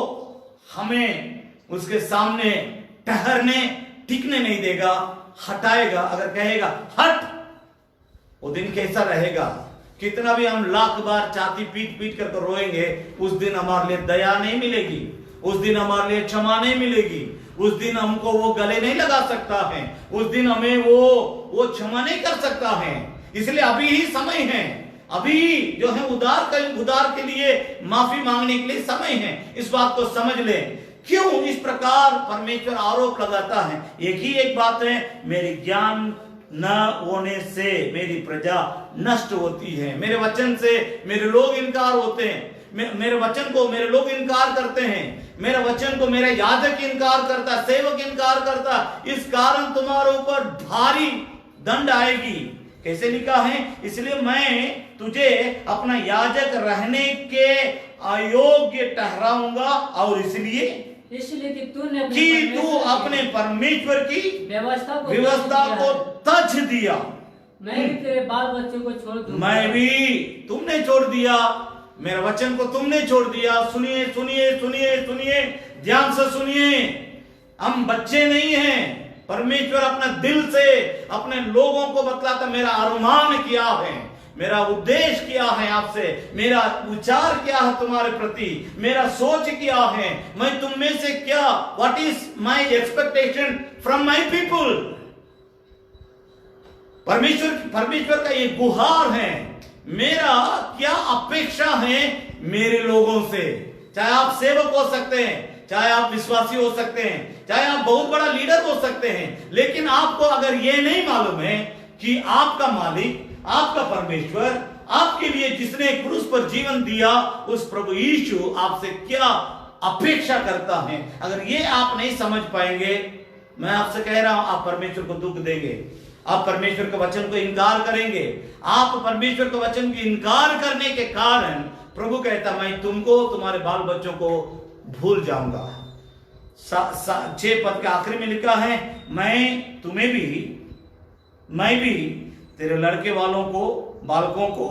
हमें उसके सामने ठहरने टिकने नहीं देगा, हटाएगा। अगर कहेगा हट, वो दिन कैसा रहेगा। कितना भी हम लाख बार छाती पीट पीट कर रोएंगे, उस दिन हमारे लिए दया नहीं मिलेगी, उस दिन हमारे लिए क्षमा नहीं मिलेगी, उस दिन हमको वो गले नहीं लगा सकता है, उस दिन हमें वो क्षमा नहीं कर सकता है। इसलिए अभी ही समय है, अभी जो है उधार के लिए माफी मांगने के लिए समय है। इस बात को समझ ले। क्यों इस प्रकार परमेश्वर आरोप लगाता है? एक बात है, मेरे ज्ञान न होने से मेरी प्रजा नष्ट होती है। मेरे वचन से मेरे लोग इनकार होते हैं, मेरे वचन को मेरे लोग इनकार करते हैं, मेरे वचन को मेरा याजक इनकार करता, सेवक इनकार करता। इस कारण तुम्हारे ऊपर भारी दंड आएगी। कैसे लिखा है? इसलिए मैं तुझे अपना याजक रहने के अयोग्य ठहराऊंगा, और इसलिए कि तू अपने परमेश्वर की व्यवस्था को तज दिया। मैं भी तेरे बाल बच्चों को छोड़ दूंगा। मैं भी, तुमने छोड़ दिया, मेरे वचन को तुमने छोड़ दिया। सुनिए सुनिए सुनिए सुनिए, ध्यान से सुनिए। हम बच्चे नहीं हैं। परमेश्वर अपना दिल से अपने लोगों को बतलाता, मेरा अरमान क्या है, मेरा उद्देश्य क्या है आपसे, मेरा विचार क्या है तुम्हारे प्रति, मेरा सोच क्या है, मैं तुम में से क्या, what is my expectation from my people. परमेश्वर का ये गुहार है, मेरा क्या अपेक्षा है मेरे लोगों से। चाहे आप सेवक हो सकते हैं, चाहे आप विश्वासी हो सकते हैं, चाहे आप बहुत बड़ा लीडर हो सकते हैं, लेकिन आपको अगर ये नहीं मालूम है कि आपका मालिक, आपका परमेश्वर, आपके लिए जिसने क्रूस पर जीवन दिया, उस प्रभु यीशु आपसे क्या अपेक्षा करता है, अगर ये आप नहीं समझ पाएंगे, मैं आपसे कह रहा हूं, आप परमेश्वर को दुख देंगे, आप परमेश्वर के वचन को इनकार करेंगे। आप परमेश्वर के वचन की इनकार करने के कारण प्रभु कहता, मैं तुमको, तुम्हारे बाल बच्चों को भूल जाऊंगा। 6 पद के आखिरी में लिखा है, मैं भी तेरे लड़के वालों को, बालकों को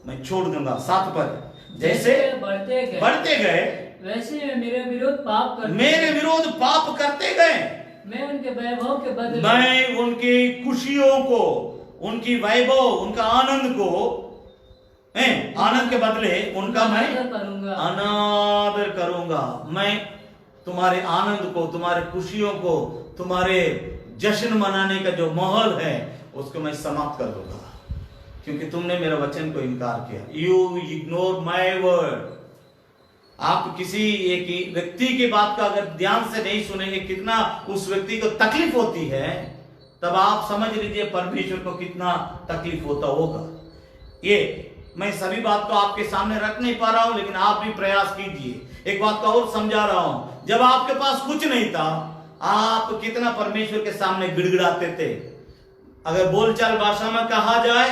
मैं छोड़ दूंगा। 7 पद, जैसे बढ़ते गए वैसे मेरे विरोध पाप करते गए। मैं उनके वैभव के बदले, मैं उनकी खुशियों को, उनकी वैभव, उनका आनंद को, आनंद के बदले उनका मैं अनादर करूंगा। मैं तुम्हारे आनंद को, तुम्हारे खुशियों को, तुम्हारे जश्न मनाने का जो माहौल है, उसको मैं समाप्त कर दूंगा, क्योंकि तुमने मेरे वचन को इनकार किया। You ignore my word. आप किसी एक व्यक्ति की बात का अगर ध्यान से नहीं सुनेंगे, कितना उस व्यक्ति को तकलीफ होती है, तब आप समझ लीजिए परमेश्वर को कितना तकलीफ होता होगा। ये मैं सभी बात को आपके सामने रख नहीं पा रहा हूं, लेकिन आप भी प्रयास कीजिए। एक बात को और समझा रहा हूं, जब आपके पास कुछ नहीं था, आप कितना परमेश्वर के सामने गिड़गिड़ाते थे। अगर बोलचाल भाषा में कहा जाए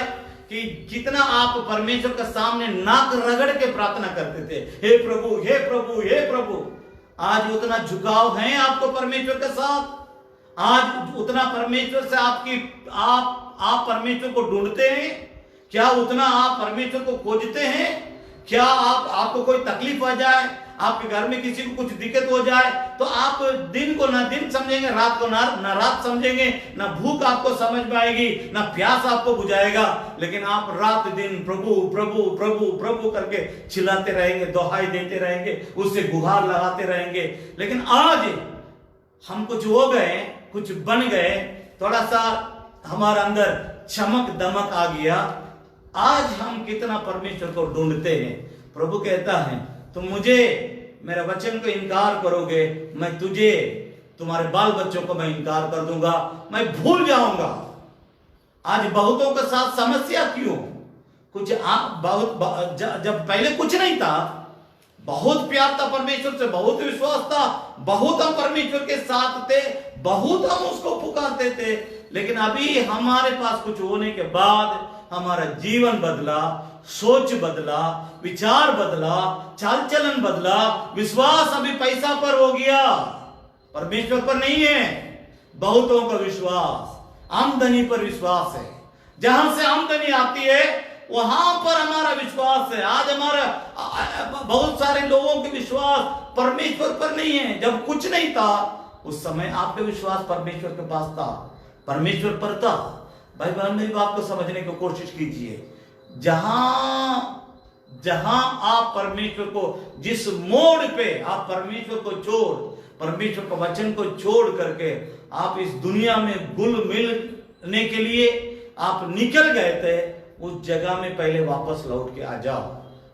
कि कितना आप परमेश्वर के सामने नाक रगड़ के प्रार्थना करते थे, हे प्रभु हे प्रभु हे प्रभु। आज उतना झुकाव है आपको परमेश्वर के साथ? आज उतना परमेश्वर से आप परमेश्वर को ढूंढते हैं क्या? उतना आप परमेश्वर को खोजते हैं क्या? आपको कोई तकलीफ आ जाए, आपके घर में किसी को कुछ दिक्कत हो जाए तो आप दिन को ना दिन समझेंगे, रात को ना रात समझेंगे, ना भूख आपको समझ में आएगी, ना प्यास आपको बुझाएगा, लेकिन आप रात दिन प्रभु प्रभु प्रभु प्रभु करके चिल्लाते रहेंगे, दोहाई देते रहेंगे, उससे गुहार लगाते रहेंगे। लेकिन आज हम कुछ हो गए, कुछ बन गए, थोड़ा सा हमारे अंदर चमक दमक आ गया, आज हम कितना परमेश्वर को ढूंढते हैं। प्रभु कहता है तुम मुझे मेरे वचन को इनकार करोगे, मैं तुझे तुम्हारे बाल बच्चों को मैं इनकार कर दूंगा, मैं भूल जाऊंगा। आज बहुतों के साथ समस्या क्यों? कुछ जब पहले कुछ नहीं था, बहुत प्यार था परमेश्वर से, बहुत विश्वास था, बहुत हम परमेश्वर के साथ थे, बहुत हम उसको पुकारते थे, लेकिन अभी हमारे पास कुछ होने के बाद हमारा जीवन बदला, सोच बदला, विचार बदला, चाल चलन बदला, विश्वास अभी पैसा पर हो गया, परमेश्वर पर नहीं है। बहुतों का विश्वास आमदनी पर विश्वास है, जहां से आमदनी आती है वहां पर हमारा विश्वास है। आज हमारा बहुत सारे लोगों के विश्वास परमेश्वर पर नहीं है। जब कुछ नहीं था उस समय आपका विश्वास परमेश्वर के पास था, परमेश्वर पर था। भाई बहन मेरी बात को समझने की कोशिश कीजिए, जहां आप परमेश्वर को, जिस मोड़ पे आप परमेश्वर को परमेश्वर के वचन को छोड़ करके आप इस दुनिया में घुल मिलने के लिए आप निकल गए थे, उस जगह में पहले वापस लौट के आ जाओ।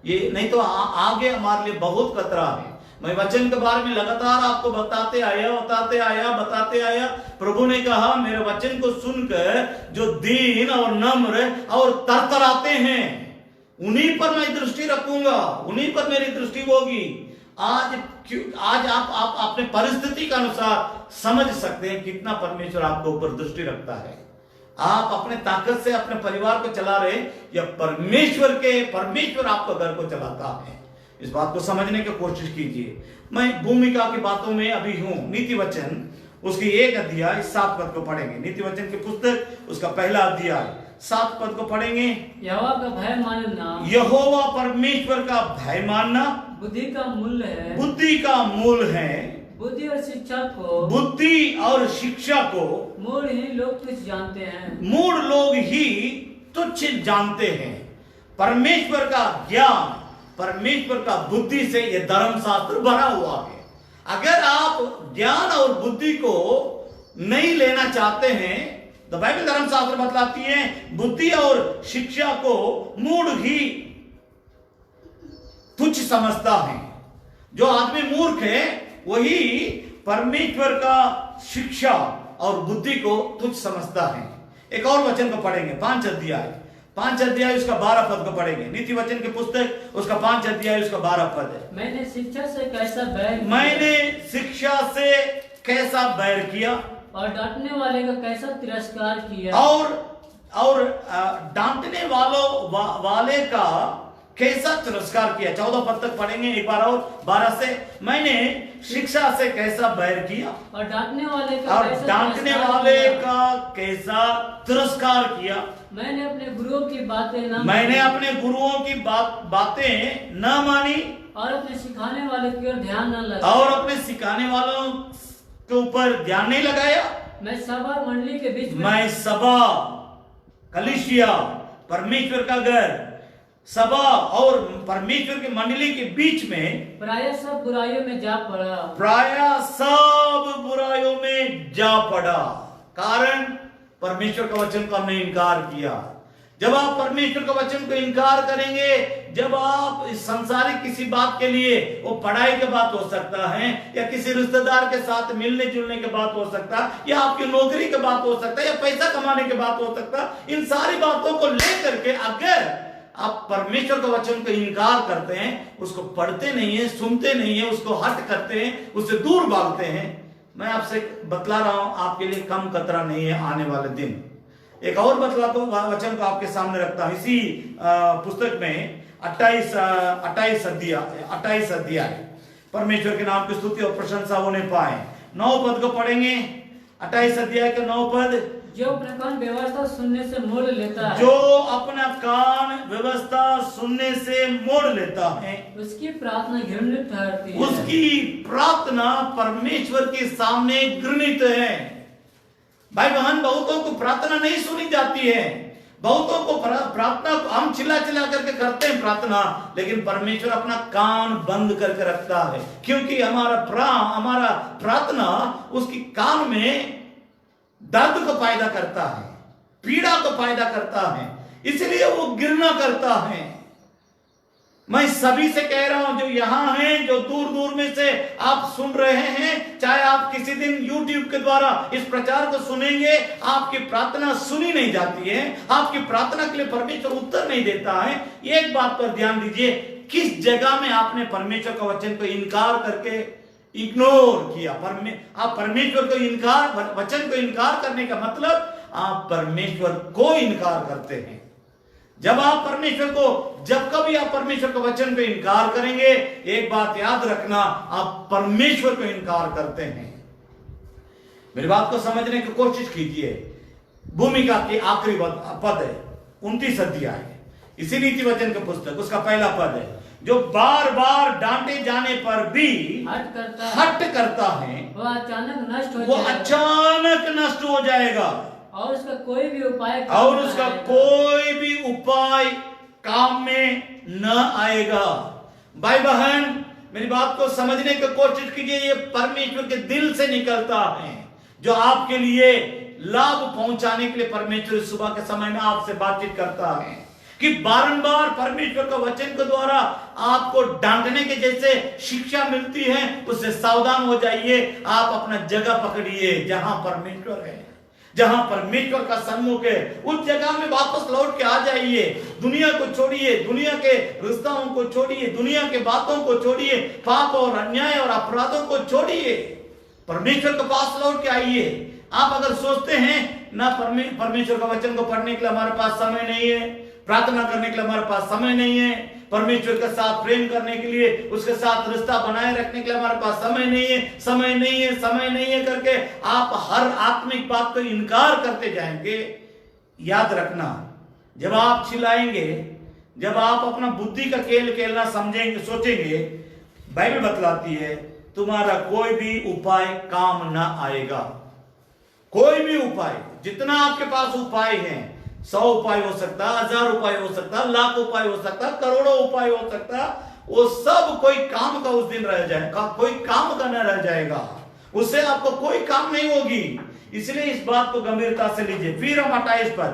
ये नहीं तो आगे हमारे लिए बहुत खतरा है। मैं वचन के बारे में लगातार आपको बताते आया। प्रभु ने कहा मेरे वचन को सुनकर जो दीन और नम्र और तरतराते हैं उन्हीं पर मैं दृष्टि रखूंगा, उन्हीं पर मेरी दृष्टि होगी। आज आप अपने परिस्थिति के अनुसार समझ सकते हैं कितना परमेश्वर आपके ऊपर दृष्टि रखता है। आप अपने ताकत से अपने परिवार को चला रहे या परमेश्वर आपका घर को चलाता है, इस बात को समझने की कोशिश कीजिए। मैं भूमिका की बातों में अभी हूं। नीति वचन उसकी 1 अध्याय 7 पद को पढ़ेंगे। नीति वचन की पुस्तक उसका पहला अध्याय 7 पद को पढ़ेंगे। यहोवा का भय मानना, यहोवा परमेश्वर का भय मानना बुद्धि का मूल्य है। बुद्धि का मूल है। बुद्धि और शिक्षा को मूढ़ ही लोग तुच्छ जानते हैं। मूढ़ लोग ही तुच्छ जानते हैं। परमेश्वर का ज्ञान, परमेश्वर का बुद्धि से यह धर्मशास्त्र भरा हुआ है। अगर आप ज्ञान और बुद्धि को नहीं लेना चाहते हैं तो बाइबल धर्मशास्त्र बतलाती है बुद्धि और शिक्षा को मूढ़ ही तुच्छ समझता है। जो आदमी मूर्ख है वही परमेश्वर का शिक्षा और बुद्धि को तुच्छ समझता है। एक और वचन को पढ़ेंगे, 5 अध्याय उसका 12 पद को पढ़ेंगे। नीति वचन की पुस्तक उसका 5 अध्याय उसका 12 पद है। मैंने शिक्षा से कैसा बैर किया और डांटने वाले का कैसा तिरस्कार किया, और डांटने वाले का कैसा तिरस्कार किया। 14 पद तक पढ़ेंगे एक बार और 12 से। मैंने शिक्षा से कैसा बैर किया और डांटने वाले का कैसा तिरस्कार किया। मैंने अपने गुरुओं की बातें न मानी और अपने सिखाने वाले की ओर ध्यान न लगाया, और अपने सिखाने वालों के ऊपर ध्यान नहीं लगाया। मैं सभा मंडली के बीच में, मैं सभा कलीसिया परमेश्वर का घर सभा और परमेश्वर की मंडली के बीच में प्राय सब बुराइयों में जा पड़ा। कारण परमेश्वर का वचन को हमने इनकार किया। जब आप परमेश्वर का वचन को इनकार करेंगे, जब आप इस संसारिक किसी बात के लिए, वो पढ़ाई के बात हो सकता है या किसी रिश्तेदार के साथ मिलने जुलने के बात हो सकता है या आपकी नौकरी के बात हो सकता है या पैसा कमाने के बात हो सकता है, इन सारी बातों को लेकर के अगर आप परमेश्वर के वचन को इनकार करते हैं, उसको पढ़ते नहीं है, सुनते नहीं है, उसको हट करते हैं, उससे दूर भागते हैं, मैं आपसे बतला रहा हूं आपके लिए कम खतरा नहीं है आने वाले दिन। एक और वचन को आपके सामने रखता हूं इसी पुस्तक में 28 अध्याय। परमेश्वर के नाम की स्तुति और प्रशंसा होने पाए। 9 पद को पढ़ेंगे 28 अध्याय का 9 पद, जो अपना कान व्यवस्था सुनने से मोड़ लेता है, जो अपना कान व्यवस्था सुनने से मोड़ लेता है, उसकी प्रार्थना घृणित ठहरती है। उसकी प्रार्थना परमेश्वर के सामने घृणित है। भाई बहन, बहुतों को प्रार्थना नहीं सुनी जाती है, बहुतों को प्रार्थना हम चिल्ला चिल्ला करके करते हैं प्रार्थना, लेकिन परमेश्वर अपना कान बंद करके रखता है, क्योंकि हमारा प्रार्थना उसकी कान में दर्द को पैदा करता है, पीड़ा को पैदा करता है, इसलिए वो घृणा करता है। मैं सभी से कह रहा हूं, जो यहां हैं, जो दूर दूर में से आप सुन रहे हैं, चाहे आप किसी दिन YouTube के द्वारा इस प्रचार को सुनेंगे, आपकी प्रार्थना सुनी नहीं जाती है, आपकी प्रार्थना के लिए परमेश्वर उत्तर नहीं देता है। एक बात पर ध्यान दीजिए, किस जगह में आपने परमेश्वर का वचन को इनकार करके इग्नोर किया। आप परमेश्वर को वचन को इनकार करने का मतलब आप परमेश्वर को इनकार करते हैं। जब कभी आप परमेश्वर के वचन को इनकार करेंगे, एक बात याद रखना, आप परमेश्वर को इनकार करते हैं। मेरी बात को समझने की कोशिश कीजिए। भूमिका की आखिरी पद है 29 अध्याय, इसी नीति वचन के पुस्तक, उसका पहला पद है, जो बार बार डांटे जाने पर भी हट करता है, वो अचानक नष्ट हो जाएगा, और उसका कोई भी उपाय काम में न आएगा। भाई बहन, मेरी बात को समझने की कोशिश कीजिए। ये परमेश्वर के दिल से निकलता है, जो आपके लिए लाभ पहुंचाने के लिए परमेश्वर सुबह के समय में आपसे बातचीत करता है, कि बारंबार परमेश्वर का वचन के द्वारा आपको डांटने के जैसे शिक्षा मिलती है, उससे सावधान हो जाइए। आप अपना जगह पकड़िए जहां परमेश्वर है, जहां परमेश्वर का सन्मुख है, उस जगह में वापस लौट के आ जाइए। दुनिया को छोड़िए, दुनिया के रिश्तों को छोड़िए, दुनिया के बातों को छोड़िए, पाप और अन्याय और अपराधों को छोड़िए, परमेश्वर के पास लौट के आइए। आप अगर सोचते हैं ना परमेश्वर का वचन को पढ़ने के लिए हमारे पास समय नहीं है, प्रार्थना करने के लिए हमारे पास समय नहीं है, परमेश्वर के साथ प्रेम करने के लिए, उसके साथ रिश्ता बनाए रखने के लिए हमारे पास समय नहीं है करके आप हर आत्मिक बात को इनकार करते जाएंगे, याद रखना, जब आप चिल्लाएंगे, जब आप अपना बुद्धि का खेल खेलना समझेंगे, सोचेंगे, बाइबल बतलाती है तुम्हारा कोई भी उपाय काम ना आएगा। कोई भी उपाय, जितना आपके पास उपाय है, 100 उपाय हो सकता, 1000 उपाय हो सकता, लाख उपाय हो सकता, करोड़ों उपाय हो सकता, वो सब कोई काम का उस दिन रह जाएगा, कोई काम का न रह जाएगा, उससे आपको कोई काम नहीं होगी। इसलिए इस बात को गंभीरता से लीजिए। फिर हम 28 पद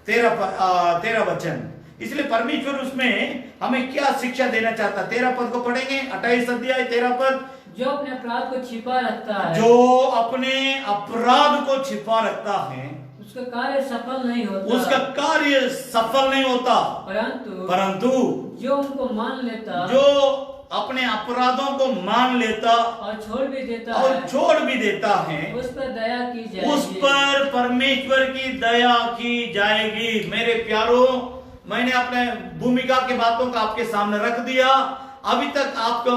13 वचन, इसलिए परमेश्वर उसमें हमें क्या शिक्षा देना चाहता, 13 पद को पढ़ेंगे, 28 अध्याय 13 पद। जो अपने अपराध को छिपा रखता है, जो अपने अपराध को छिपा रखता है, उसका कार्य सफल नहीं होता, उसका कार्य सफल नहीं होता, परंतु जो उनको मान लेता, जो अपने अपराधों को मान लेता और छोड़ भी देता है, उस पर दया की जाएगी, उस पर परमेश्वर की दया की जाएगी। मेरे प्यारों, मैंने अपने भूमिका की बातों का आपके सामने रख दिया। अभी तक आपको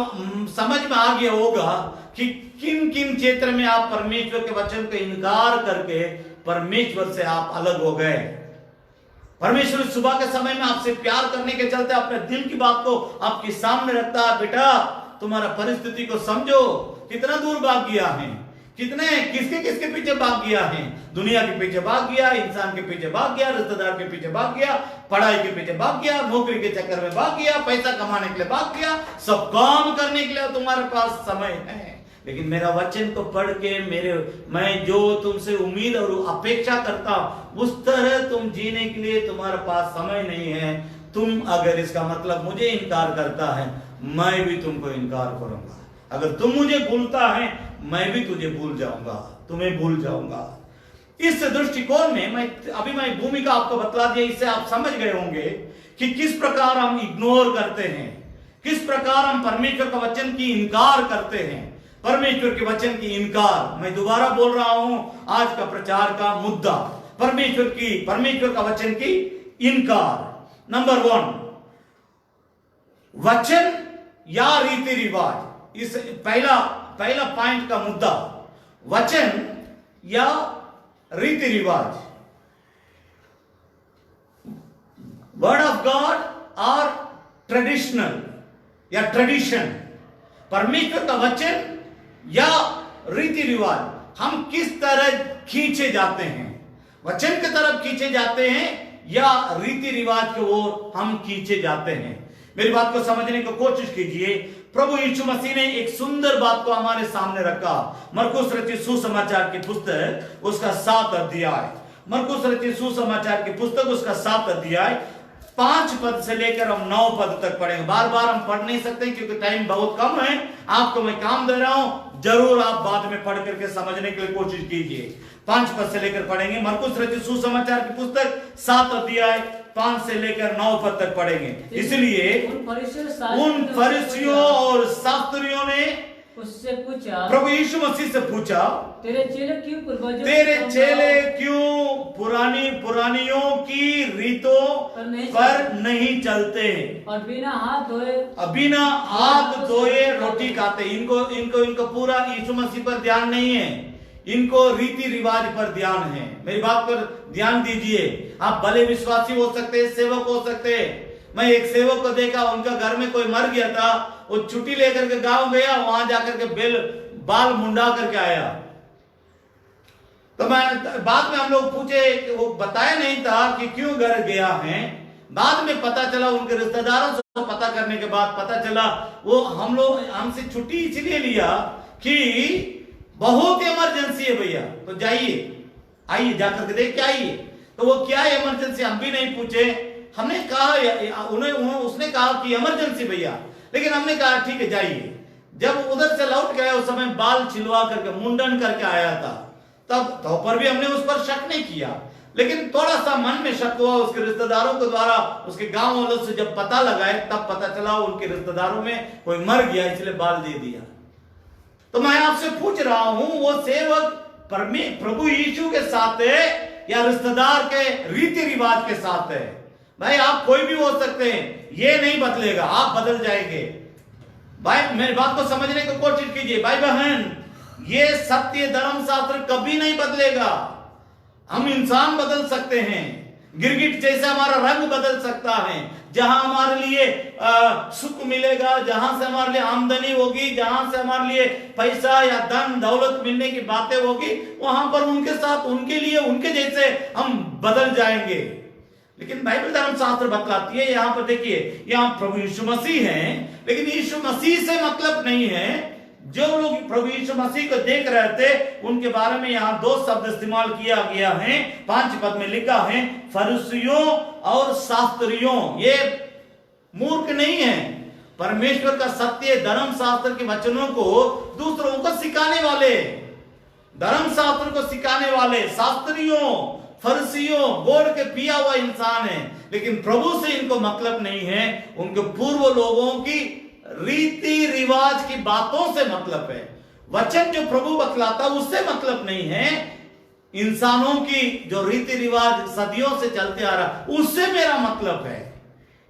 समझ में आ गया होगा कि किन किन क्षेत्र में आप परमेश्वर के वचन को इनकार करके परमेश्वर से आप अलग हो गए। परमेश्वर सुबह के समय में आपसे प्यार करने के चलते अपने दिल की बात को आपके सामने रखता है। बेटा, तुम्हारा परिस्थिति को समझो, कितना दूर भाग गया है, किसके पीछे भाग गया है, दुनिया के पीछे भाग गया, इंसान के पीछे भाग गया, रिश्तेदार के पीछे भाग गया, पढ़ाई के पीछे भाग गया, नौकरी के चक्कर में भाग गया, पैसा कमाने के लिए भाग गया, सब काम करने के लिए तुम्हारे पास समय है। लेकिन मेरा वचन को पढ़ के मैं जो तुमसे उम्मीद और अपेक्षा करता हूं, उस तरह तुम जीने के लिए तुम्हारे पास समय नहीं है। तुम अगर इसका मतलब मुझे इनकार करता है, मैं भी तुमको इनकार करूंगा। अगर तुम मुझे भूलता है, मैं भी तुझे भूल जाऊंगा, तुम्हें भूल जाऊंगा। इस दृष्टिकोण में मैं भूमिका आपको बतला दिया, इससे आप समझ गए होंगे कि किस प्रकार हम इग्नोर करते हैं, किस प्रकार हम परमेश्वर का वचन की इनकार करते हैं। परमेश्वर के वचन की इनकार, मैं दोबारा बोल रहा हूं, आज का प्रचार का मुद्दा परमेश्वर का वचन की इनकार। नंबर 1, वचन या रीति रिवाज। इस पहला पॉइंट का मुद्दा, वचन या रीति रिवाज, वर्ड ऑफ गॉड और ट्रेडिशनल या ट्रेडिशन, परमेश्वर का वचन या रीति रिवाज, हम किस तरह खींचे जाते हैं, वचन की तरफ खींचे जाते हैं या रीति रिवाज की ओर हम खींचे जाते हैं। मेरी बात को समझने की कोशिश कीजिए। प्रभु यीशु मसीह ने एक सुंदर बात को हमारे सामने रखा। मरकुस रचित सुसमाचार की पुस्तक उसका 7 अध्याय, मरकुस रचित सुसमाचार की पुस्तक उसका 7 अध्याय 5 पद से लेकर हम 9 पद तक पढ़ेंगे। बार बार हम पढ़ नहीं सकते क्योंकि टाइम बहुत कम है। आपको मैं काम दे रहा हूं, जरूर आप बाद में पढ़ करके समझने के लिए कोशिश कीजिए। 5 पद से लेकर पढ़ेंगे। मरकुस रचित सुसमाचार की पुस्तक 7 अध्याय 5 से लेकर 9 पद तक पढ़ेंगे। इसलिए उन फरीसियों और शास्त्रियों ने उससे पूछा, प्रभु यीशु मसीह से पूछा, तेरे चेले क्यों पुरानियों की रीतों पर नहीं चलते और बिना हाथ धोए रोटी खाते। इनको पूरा यीशु मसीह पर ध्यान नहीं है, इनको रीति रिवाज पर ध्यान है। मेरी बात पर ध्यान दीजिए। आप भले विश्वासी हो सकते, सेवक हो सकते। मैं एक सेवक को देखा, उनका घर में कोई मर गया था, वो छुट्टी लेकर के गांव गया, वहां जाकर के बाल मुंडा करके आया। तो मैं बाद में हम लोग पूछे, वो बताया नहीं था कि क्यों घर गया है। बाद में पता चला, उनके रिश्तेदारों से पता करने के बाद पता चला वो हमसे छुट्टी इसलिए लिया कि बहुत इमरजेंसी है भैया, तो जाइए, आइए जाकर के देख के आइए। तो वो क्या इमरजेंसी हम भी नहीं पूछे, हमने कहा उसने कहा कि इमरजेंसी भैया, लेकिन हमने कहा ठीक है जाइए। जब उधर से लौट गया उस समय बाल छिलवा करके मुंडन करके आया था, तब तो पर भी हमने उस पर शक नहीं किया, लेकिन थोड़ा सा मन में शक हुआ। उसके रिश्तेदारों के द्वारा, उसके गांव वालों से जब पता लगाए तब पता चला उनके रिश्तेदारों में कोई मर गया, इसलिए बाल दे दिया। तो मैं आपसे पूछ रहा हूं, वो सेवक प्रभु यीशु के साथ है या रिश्तेदार के रीति रिवाज के साथ है? भाई आप कोई भी हो सकते हैं, ये नहीं बदलेगा, आप बदल जाएंगे। भाई मेरी बात को समझने की कोशिश कीजिए। भाई बहन, ये सत्य धर्म शास्त्र कभी नहीं बदलेगा। हम इंसान बदल सकते हैं, गिरगिट जैसे हमारा रंग बदल सकता है। जहां हमारे लिए सुख मिलेगा, जहां से हमारे लिए आमदनी होगी, जहां से हमारे लिए पैसा या धन दौलत मिलने की बातें होगी, वहां पर उनके साथ, उनके लिए, उनके जैसे हम बदल जाएंगे। लेकिन बाइबल धर्म शास्त्र बतलाती है, यहां पर देखिए, यहां प्रभु यीशु मसीह हैं, लेकिन यीशु मसीह से मतलब नहीं है। जो लोग प्रभु यीशु मसीह को देख रहे थे, उनके बारे में यहां 2 शब्द इस्तेमाल किया गया है। 5 पद में लिखा है फरीसियों और शास्त्रियों। ये मूर्ख नहीं है, परमेश्वर का सत्य धर्म शास्त्र के वचनों को दूसरों को सिखाने वाले, धर्म शास्त्र को सिखाने वाले शास्त्रियों, फरीसियों, बोल के पिया हुआ इंसान है। लेकिन प्रभु से इनको मतलब नहीं है, उनके पूर्व लोगों की रीति रिवाज की बातों से मतलब है। वचन जो प्रभु बतलाता उससे मतलब नहीं है। इंसानों की जो रीति रिवाज सदियों से चलते आ रहा, उससे मेरा मतलब है।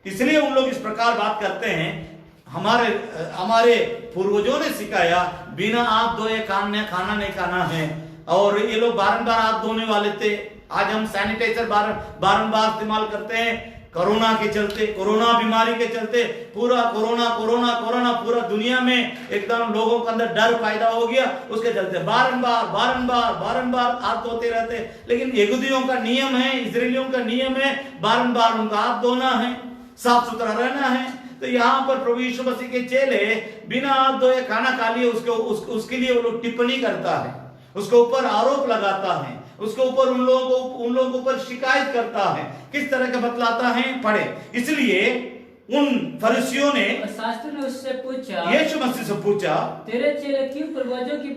इसलिए उन लोग इस प्रकार बात करते हैं। हमारे पूर्वजों ने सिखाया, बिना हाथ धोए खाना नहीं खाना है, और ये लोग बारंबार हाथ धोने वाले थे। आज हम सैनिटाइजर बारंबार इस्तेमाल करते हैं। कोरोना के चलते, कोरोना बीमारी के चलते पूरा कोरोना पूरा दुनिया में एकदम लोगों के अंदर डर पैदा हो गया। उसके चलते बारंबार हाथ धोते रहते। लेकिन यहूदियों का नियम है, इजरायलियों का नियम है, बारंबार उनका हाथ धोना है, साफ सुथरा रहना है। तो यहाँ पर प्रभु यीशु मसीह के चेले बिना हाथ धोए खाना खा लिए, उसके लिए वो लोग टिप्पणी करता है, उसके ऊपर आरोप लगाता है, उसके ऊपर उन लोगों के ऊपर शिकायत करता है। किस तरह का बतलाता है, पढ़े। इसलिए उन फरीसियों ने, शास्त्री ने उससे पूछा, यीशु मसीह से पूछा, तेरे चेले क्यों पूर्वजों की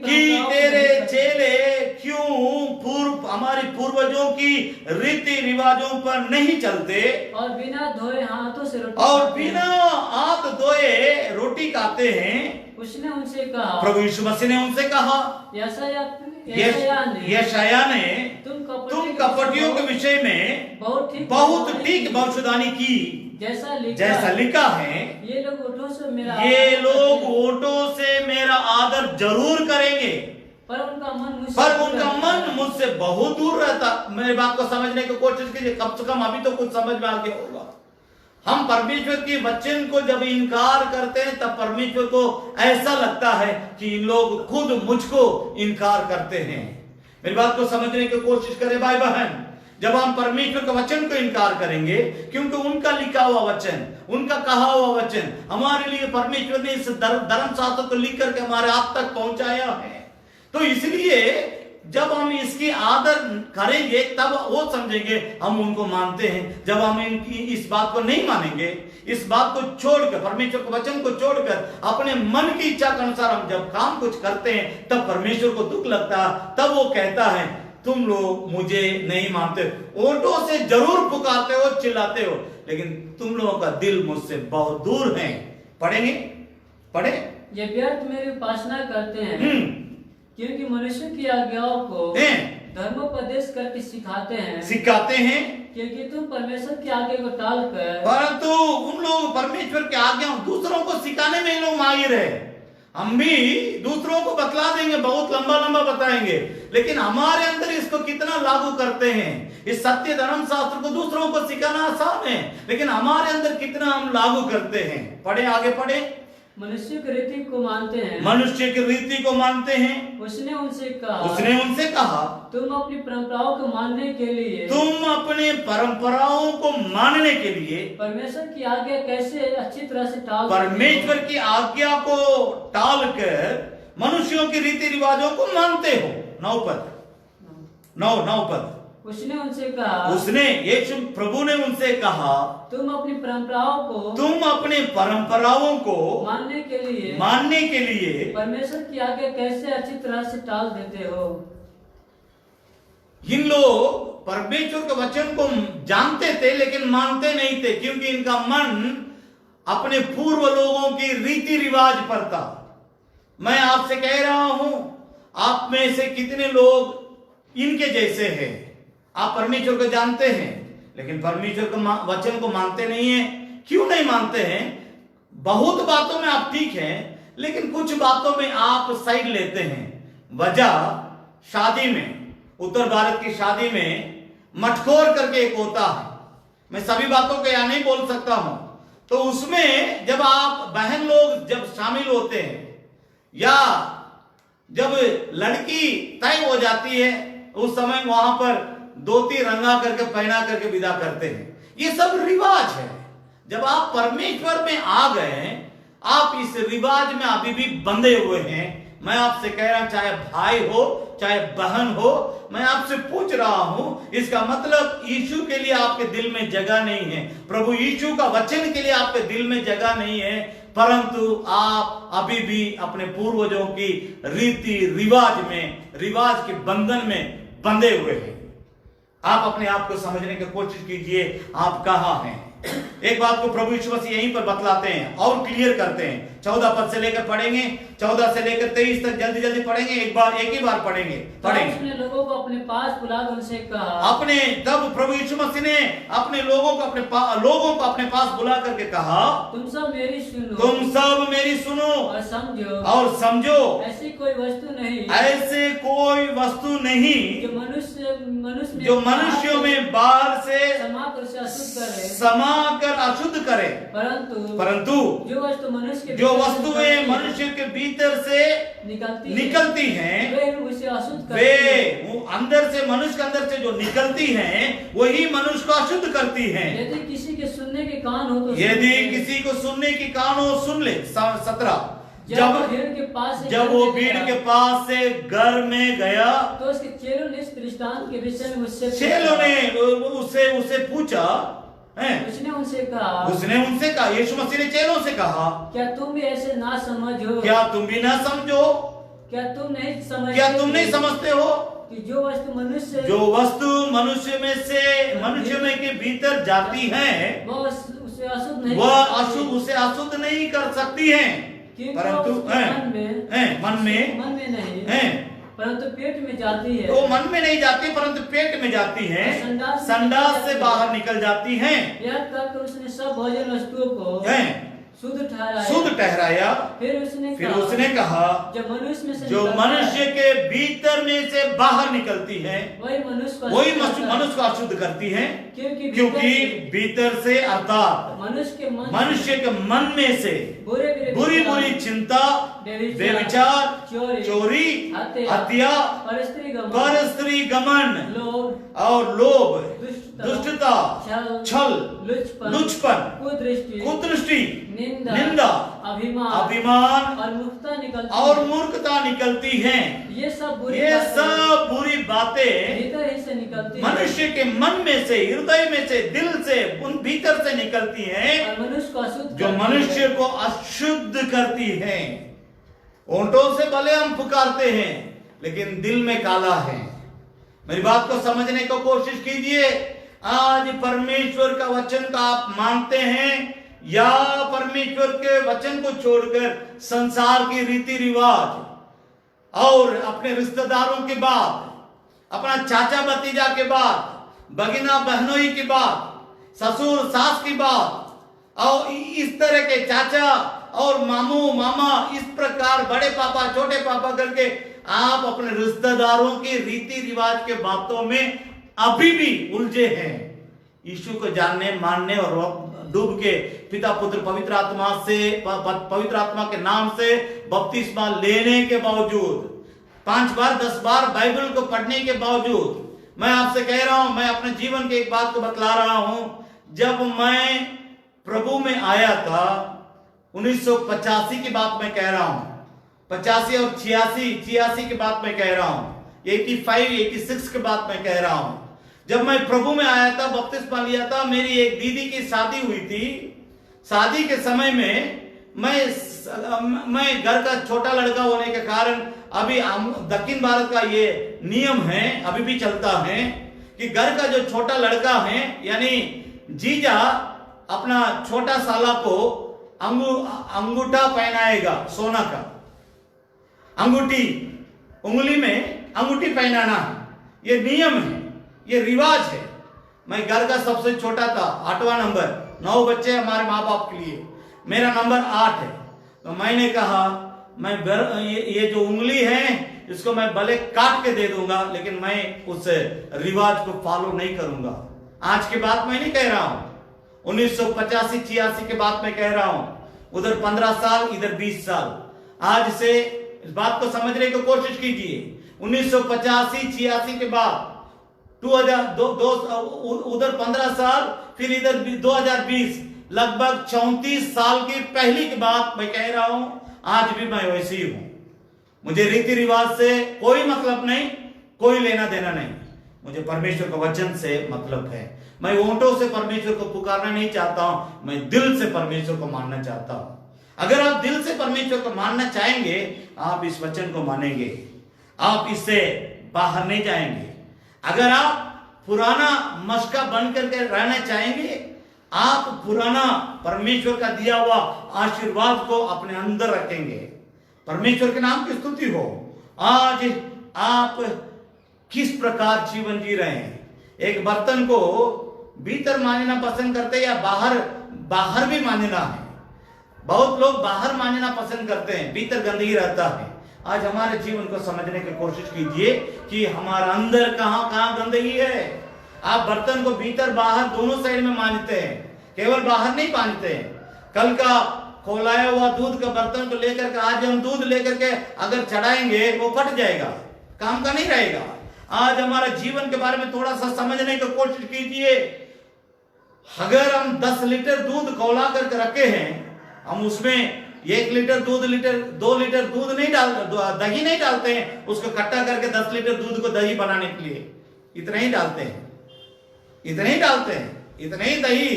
हमारे पूर्वजों की रीति रिवाजों पर नहीं चलते और बिना धोए हाथ धोए रोटी खाते हैं। उसने उनसे कहा, प्रभु यीशु मसीह ने उनसे कहा, यशायाह ने तुम कपटियों के विषय में बहुत ठीक भविष्यवाणी की, जैसा लिखा है, ये लोग ओठों से मेरा आदर जरूर करेंगे। पर उनका मन मुझसे बहुत दूर रहता। मेरी बात को समझने की कोशिश कीजिए, कम से कम अभी तो कुछ समझ में आ गया होगा। हम परमेश्वर के वचन को जब इनकार करते हैं तब परमेश्वर को ऐसा लगता है कि इन लोग खुद मुझको इनकार करते हैं। मेरी बात को समझने की कोशिश करें भाई बहन। जब हम परमेश्वर के वचन को इनकार करेंगे, क्योंकि उनका लिखा हुआ वचन, उनका कहा हुआ वचन हमारे लिए परमेश्वर ने इस धर्मशास्त्र को लिख करके हमारे हाथ तक पहुंचाया है, तो इसलिए जब हम इसकी आदर करेंगे तब वो समझेंगे हम उनको मानते हैं। जब हम इनकी इस बात को नहीं मानेंगे, इस बात को छोड़कर, परमेश्वर के वचन को छोड़कर अपने मन की इच्छा के अनुसार हम जब काम कुछ करते हैं तब परमेश्वर को दुख लगता है। तब वो कहता है तुम लोग मुझे नहीं मानते, ओठों से जरूर पुकारते हो, चिल्लाते हो, लेकिन तुम लोगों का दिल मुझसे बहुत दूर है। पढ़ेंगे, पढ़े। ये व्यर्थ मेरी उपासना करते हैं क्योंकि मनुष्य की आज्ञाओं को धर्मोपदेश करके सिखाते हैं क्योंकि तुम परमेश्वर की आज्ञा को टालकर, परंतु उन लोग परमेश्वर की आज्ञा दूसरों को सिखाने में लोग माहिर है। हम भी दूसरों को बतला देंगे, बहुत लंबा लंबा बताएंगे, लेकिन हमारे अंदर इसको कितना लागू करते हैं। इस सत्य धर्म शास्त्र को दूसरों को सिखाना आसान है, लेकिन हमारे अंदर कितना हम लागू करते हैं। पढ़े, आगे पढ़े। मनुष्य की रीति को मानते हैं, मनुष्य की रीति को मानते हैं। उसने उनसे कहा तुम अपनी परंपराओं को मानने के लिए, तुम अपने परंपराओं को मानने के लिए परमेश्वर की आज्ञा कैसे अच्छी तरह से टाल, परमेश्वर की आज्ञा को टाल कर मनुष्यों के रीति रिवाजों को मानते हो। 9 पद। उसने उनसे कहा, उसने यीशु प्रभु ने उनसे कहा तुम अपनी परंपराओं को मानने के लिए परमेश्वर की आज्ञा कैसे अच्छी तरह से टाल देते हो। इन लोग परमेश्वर के वचन को जानते थे लेकिन मानते नहीं थे, क्योंकि इनका मन अपने पूर्व लोगों की रीति रिवाज पर था। मैं आपसे कह रहा हूं, आप में से कितने लोग इनके जैसे हैं। आप परमेश्वर को जानते हैं लेकिन परमेश्वर के वचन को मानते नहीं हैं। क्यों नहीं मानते हैं? बहुत बातों में आप ठीक हैं, लेकिन कुछ बातों में आप साइड लेते हैं। वजह, शादी में, उत्तर भारत की शादी में मटकोर करके एक होता है। मैं सभी बातों को यहां नहीं बोल सकता हूं। तो उसमें जब आप बहन लोग जब शामिल होते हैं या जब लड़की तय हो जाती है, उस समय वहां पर धोती रंगा करके पहना करके विदा करते हैं। ये सब रिवाज है। जब आप परमेश्वर में आ गए, आप इस रिवाज में अभी भी बंधे हुए हैं। मैं आपसे कह रहा हूं, चाहे भाई हो चाहे बहन हो, मैं आपसे पूछ रहा हूं, इसका मतलब यीशु के लिए आपके दिल में जगह नहीं है, प्रभु यीशु का वचन के लिए आपके दिल में जगह नहीं है, परंतु आप अभी भी अपने पूर्वजों की रीति रिवाज में, रिवाज के बंधन में बंधे हुए हैं। आप अपने आप को समझने की कोशिश कीजिए, आप कहां हैं। एक बात को प्रभु यीशु मसीह यहीं पर बतलाते हैं और क्लियर करते हैं। 14 पद से लेकर पढ़ेंगे, 14 से लेकर 23 तक जल्दी जल्दी पढ़ेंगे। एक ही बार पढ़ेंगे। उसने लोगों को अपने पास बुलाकर उनसे कहा, तब प्रभु यीशु मसीह ने अपने लोगों को अपने पास बुला करके कहा, तुम सब मेरी सुनो और समझो। ऐसी कोई वस्तु नहीं जो मनुष्यों में बाहर से समाकर अशुद्ध करे, परंतु जो वस्तुएं मनुष्य के भीतर से निकलती हैं, वे अंदर से, मनुष्य के अंदर से जो निकलती हैं, वही मनुष्य को अशुद्ध करती हैं। यदि किसी के सुनने के कान हो तो किसी को सुनने के कान हो सुन ले। 17 जब वो भीड़ के पास से घर में गया तो उसके चेलों ने इस दृष्टांत के विषय में उससे पूछा। उसने उनसे कहा, यीशु मसीह ने चेलों से कहा, क्या तुम भी ऐसे ना समझो? क्या तुम भी ना समझो? क्या तुम नहीं समझते हो कि जो वस्तु मनुष्य में से मनुष्य में के भीतर जाती है, वो उसे अशुद्ध नहीं कर सकती है, परंतु मन में नहीं, परंतु पेट में जाती है। वो मन में नहीं जाती परंतु पेट में जाती है, संडास से बाहर निकल जाती है। यह कहकर उसने सब भोजन वस्तुओं को शुद्ध ठहराया। फिर उसने कहा जो मनुष्य के भीतर में से बाहर निकलती है वही मनुष्य को अशुद्ध करती है, क्योंकि भीतर से अर्थात मनुष्य के मन में से बुरी चिंता, व्यभिचार, चोरी, हत्या, परस्त्री गमन और लोभ, दुष्टता, छल, लुचपन, कुदृष्टि, निंदा, अभिमान और मूर्खता निकलती हैं। ये सब बुरी बातें भीतर ही से निकलती मनुष्य के मन में से, हृदय में से, दिल से, उन भीतर से निकलती हैं, जो मनुष्य को अशुद्ध करती हैं। ओंठों से भले हम पुकारते हैं, लेकिन दिल में काला है। मेरी बात को समझने को कोशिश कीजिए। आज परमेश्वर का वचन का आप मानते हैं, या परमेश्वर के वचन को छोड़कर संसार की रीति रिवाज और अपने रिश्तेदारों के बाद, अपना चाचा भतीजा के बाद, भगिना बहनोई की बात, ससुर सास की बात, और इस तरह के चाचा और मामू मामा, इस प्रकार बड़े पापा छोटे पापा करके आप अपने रिश्तेदारों की रीति रिवाज के बातों में अभी भी उलझे हैं। यीशु को जानने, मानने और डूब के पिता पुत्र पवित्र आत्मा के नाम से बपतिस्मा लेने के बावजूद, 5 बार 10 बार बाइबल को पढ़ने के बावजूद, मैं आपसे कह रहा हूं, मैं अपने जीवन की एक बात को बतला रहा हूं। जब मैं प्रभु में आया था, 1985 की बात मैं कह रहा हूं, 85 और 86 की बात मैं कह रहा हूं, 85, 86 की बात मैं कह रहा हूं। जब मैं प्रभु में आया था, बपतिस्मा लिया था, मेरी एक दीदी की शादी हुई थी। शादी के समय में मैं घर का छोटा लड़का होने के कारण, अभी दक्षिण भारत का ये नियम है, अभी भी चलता है कि घर का जो छोटा लड़का है, यानी जीजा अपना छोटा साला को अंगूठा पहनाएगा, सोना का अंगूठी, उंगली में अंगूठी पहनाना है, ये नियम है, ये रिवाज है। मैं घर का सबसे छोटा था, 8वां नंबर, 9 बच्चे हमारे माँ बाप के लिए, मेरा नंबर 8 है। तो मैंने कहा मैं ये जो उंगली है इसको मैं भले काट के दे दूंगा, लेकिन मैं उस रिवाज को फॉलो नहीं करूंगा। आज की बात मैं नहीं कह रहा हूं, 1985-86 की बात मैं कह रहा हूं। उधर 15 साल, इधर 20 साल। आज से इस बात को समझने की कोशिश कीजिए। 1985-86 के बाद 2002 उधर 15 साल, फिर इधर 2020, लगभग 34 साल की पहली की बात मैं कह रहा हूं। आज भी मैं वैसे ही हूं। मुझे रीति रिवाज से कोई मतलब नहीं, कोई लेना देना नहीं। मुझे परमेश्वर का वचन से मतलब है। मैं ओंठों से परमेश्वर को पुकारना नहीं चाहता हूं, मैं दिल से परमेश्वर को मानना चाहता हूं। अगर आप दिल से परमेश्वर को मानना चाहेंगे, आप इस वचन को मानेंगे, आप इससे बाहर नहीं जाएंगे। अगर आप पुराना मशका बन करके रहना चाहेंगे, आप पुराना परमेश्वर का दिया हुआ आशीर्वाद को अपने अंदर रखेंगे। परमेश्वर के नाम की स्तुति हो। आज आप किस प्रकार जीवन जी रहे हैं? एक बर्तन को भीतर मांझना पसंद करते हैं या बाहर भी मांझना है? बहुत लोग बाहर मांझना पसंद करते हैं, भीतर गंदगी रहता है। आज हमारे जीवन को समझने की कोशिश कीजिए कि हमारा अंदर कहां गंदगी है। आप बर्तन को भीतर बाहर दोनों साइड में मांझते हैं, केवल बाहर नहीं मांझते हैं। कल का खोलाया हुआ दूध का बर्तन को लेकर के आज हम दूध लेकर के अगर चढ़ाएंगे वो फट जाएगा, काम का नहीं रहेगा। आज हमारे जीवन के बारे में थोड़ा सा समझने की कोशिश कीजिए। अगर हम 10 लीटर दूध खौला करके रखे हैं, हम उसमें 1 लीटर 2 लीटर दूध नहीं दही नहीं डालते हैं, उसको इकट्ठा करके 10 लीटर दूध को दही बनाने के लिए इतना ही डालते हैं, इतने ही दही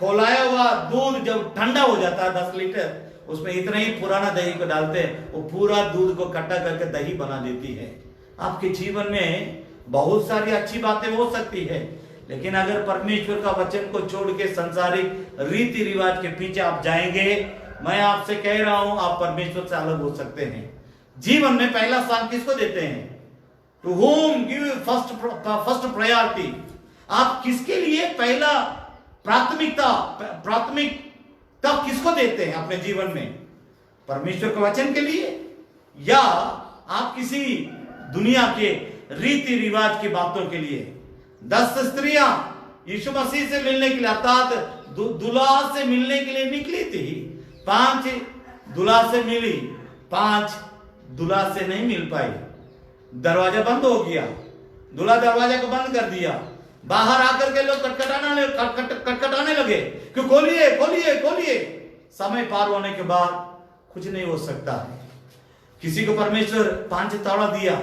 खौलाया हुआ दूध जब ठंडा हो जाता है 10 लीटर, उसमें इतना ही पुराना दही को डालते हैं, वो पूरा दूध को इकट्ठा करके दही बना देती है। आपके जीवन में बहुत सारी अच्छी बातें हो सकती है, लेकिन अगर परमेश्वर का वचन को छोड़ के संसारिक रीति रिवाज के पीछे आप जाएंगे, मैं आपसे कह रहा हूं आप परमेश्वर से अलग हो सकते हैं। जीवन में पहला स्थान किसको देते हैं? To whom give first priority. आप किसके लिए पहला प्राथमिक तब किसको देते हैं अपने जीवन में? परमेश्वर के वचन के लिए, या आप किसी दुनिया के रीति रिवाज की बातों के लिए? 10 स्त्रियां यीशु मसीह से मिलने के लिए, अर्थात दूल्हा से मिलने के लिए निकली थी। 5 दूल्हा से मिली, 5 दूल्हा से नहीं मिल पाई। दरवाजा बंद हो गया, दूल्हा दरवाजा को बंद कर दिया। बाहर आकर के लोग कटकटाने लगे कि खोलिए खोलिए खोलिए। समय पार होने के बाद कुछ नहीं हो सकता है। किसी को परमेश्वर 5 तोड़ा दिया,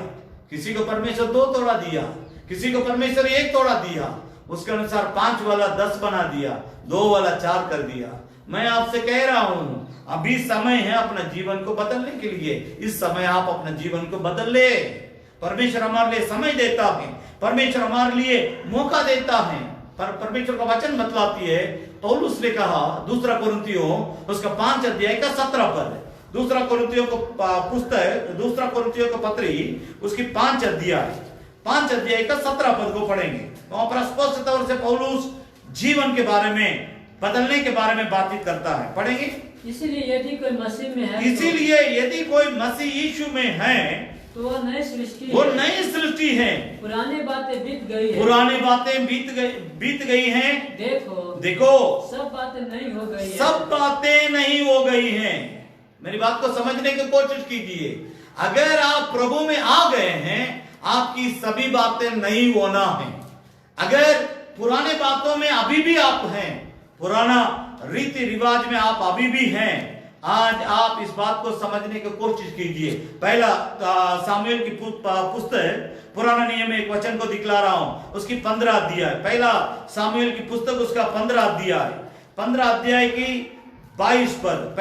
किसी को परमेश्वर 2 तोड़ा दिया, किसी को परमेश्वर 1 तोड़ा दिया। उसके अनुसार 5 वाला 10 बना दिया, 2 वाला 4 कर दिया। मैं आपसे कह रहा हूं, अभी समय है अपना जीवन को बदलने के लिए। इस समय आप अपना जीवन को बदल ले। परमेश्वर हमारे लिए समय देता है, परमेश्वर हमारे लिए मौका देता है। पर परमेश्वर का वचन बतलाती है, पौलुस ने कहा 2 कोरिन्थियों उसका 5 अध्याय का 17 पद, 2 कोरिन्थियों को पुस्तक 2 कोरिन्थियों का पत्री उसकी 5 अध्याय का 17 पद को पढ़ेंगे। वहां पर स्पष्ट तौर से पौलुस जीवन के बारे में, बदलने के बारे में बातचीत करता है। पढ़ेंगे। इसीलिए यदि कोई मसीह में है, इसीलिए यदि कोई मसीह यीशु में है तो वो नई सृष्टि है। पुरानी बातें बीत गई है, पुरानी बातें बीत गई हैं। देखो सब बातें नहीं हो गई है, सब बातें नहीं हो गई हैं। मेरी बात को समझने की कोशिश कीजिए। अगर आप प्रभु में आ गए हैं, आपकी सभी बातें नहीं होना है। अगर पुराने बातों में अभी भी आप हैं, पुराना रीति रिवाज में आप अभी भी हैं, आज आप इस बात को समझने की कोशिश कीजिए। पहला सामुएल की पुस्तक, पुराना नियम में एक वचन को दिखला रहा हूं, उसकी 15 अध्याय, पहला सामुएल की पुस्तक उसका 15 अध्याय, 15 अध्याय की 22 पद,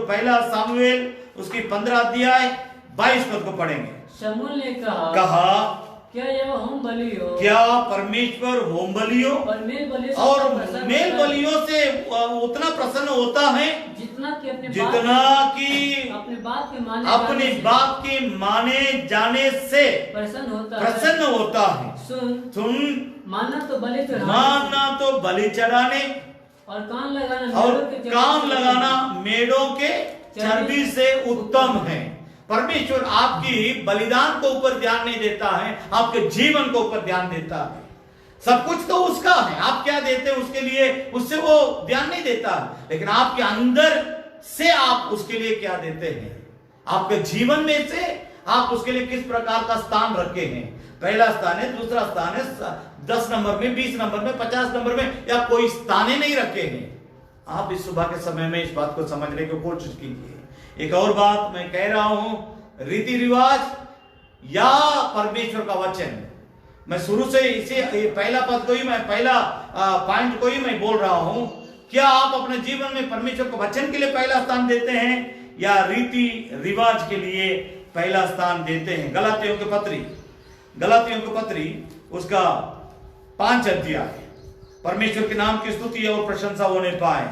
पहला सामुएल उसकी 15 अध्याय 22 पद को पढ़ेंगे। शमूएल ने कहा क्या यह होम बलि हो? क्या परमेश्वर होम बलियों और मेल बलियों से उतना प्रसन्न होता है जितना कि अपनी बात के माने जाने से प्रसन्न होता है। सुन, माना तो बलि चढ़ाने और कान लगाना मेढ़ों के चर्बी से उत्तम है। परमेश्वर आपकी बलिदान को ऊपर ध्यान नहीं देता है, आपके जीवन को ऊपर ध्यान देता है। सब कुछ तो उसका है, आप क्या देते हैं उसके लिए, उससे वो ध्यान नहीं देता, लेकिन आपके अंदर से आप उसके लिए क्या देते हैं, आपके जीवन में से आप उसके लिए किस प्रकार का स्थान रखे हैं। पहला स्थान है, दूसरा स्थान है, 10 नंबर में, 20 नंबर में, 50 नंबर में, या कोई स्थान नहीं रखे हैं। आप इस सुबह के समय में इस बात को समझने की कोशिश कीजिए। एक और बात मैं कह रहा हूं, रीति रिवाज या परमेश्वर का वचन। मैं शुरू से इसे पहला पद को ही, मैं पहला पॉइंट को ही मैं बोल रहा हूं। क्या आप अपने जीवन में परमेश्वर के वचन के लिए पहला स्थान देते हैं या रीति रिवाज के लिए पहला स्थान देते हैं? गलातियों की पत्री उसका 5 अध्याय, परमेश्वर के नाम की स्तुति और प्रशंसा होने पाए,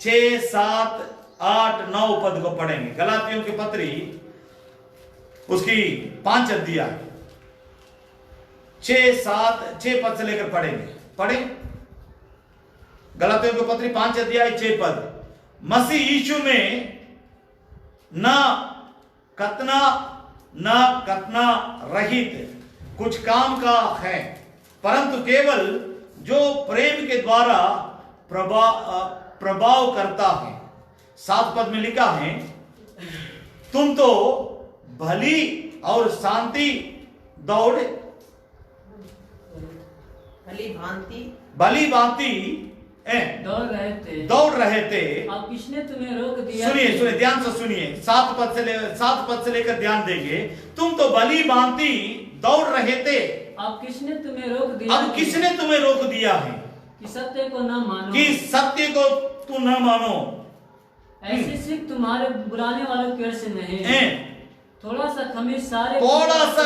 6, 7, 8, 9 पद को पढ़ेंगे। गलातियों की पत्री उसकी 5 अध्याय 6 पद से लेकर पढ़े। गलातियों की पत्री 5 अध्याय 6 पद। मसीह यीशु में न कतना रहित कुछ काम का है, परंतु केवल जो प्रेम के द्वारा प्रभाव करता है। 7 पद में लिखा है, तुम तो भली और शांति दौड़ रहे थे। अब किसने तुम्हें रोक दिया? सुनिए ध्यान से सुनिए, 7 पद से लेकर ध्यान देंगे। तुम तो भली भांति दौड़ रहे थे, अब किसने तुम्हें रोक दिया है कि सत्य को न मानो, कि सत्य को तू न मानो। ऐसी सीख तुम्हारे बुलाने वालों की ओर से नहीं है। थोड़ा सा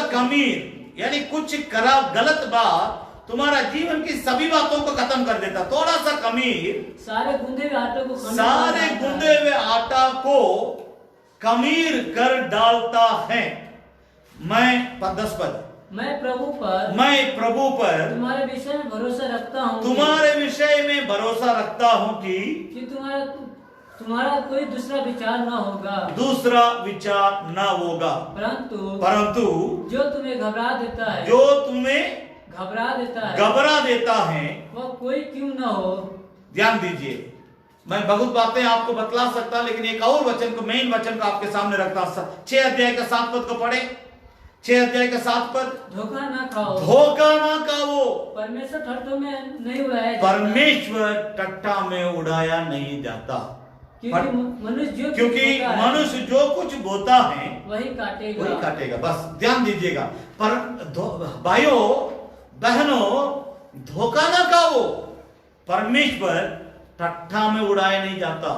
खमीर यानी कुछ गलत बात तुम्हारा जीवन की सभी बातों को खत्म कर देता। थोड़ा सा खमीर सारे गूंदे हुए आटा को खमीर कर डालता है। मैं 10 पद, मैं प्रभु पर तुम्हारे विषय में भरोसा रखता हूँ, कि तुम्हारा कोई दूसरा विचार न होगा, दूसरा विचार ना होगा, परंतु जो तुम्हें घबरा देता है, जो तुम्हें घबरा देता है वह कोई क्यों न हो। ध्यान दीजिए, मैं बहुत बातें आपको बतला सकता, लेकिन एक और वचन को, मेन वचन को आपके सामने रखता। 6 अध्याय का 7 पद को पढ़े। 6 अध्याय का 7 पद, धोखा ना खाओ, धोखा ना खाओ, परमेश्वर ठट्ठों में नहीं उड़ाया जाता, परमेश्वर टट्टा में उड़ाया नहीं जाता, क्योंकि मनुष्य जो कुछ बोता है वही काटेगा। बस ध्यान दीजिएगा। पर भाइयों बहनों, धोखा ना खाओ, परमेश्वर टट्टा में उड़ाया नहीं जाता।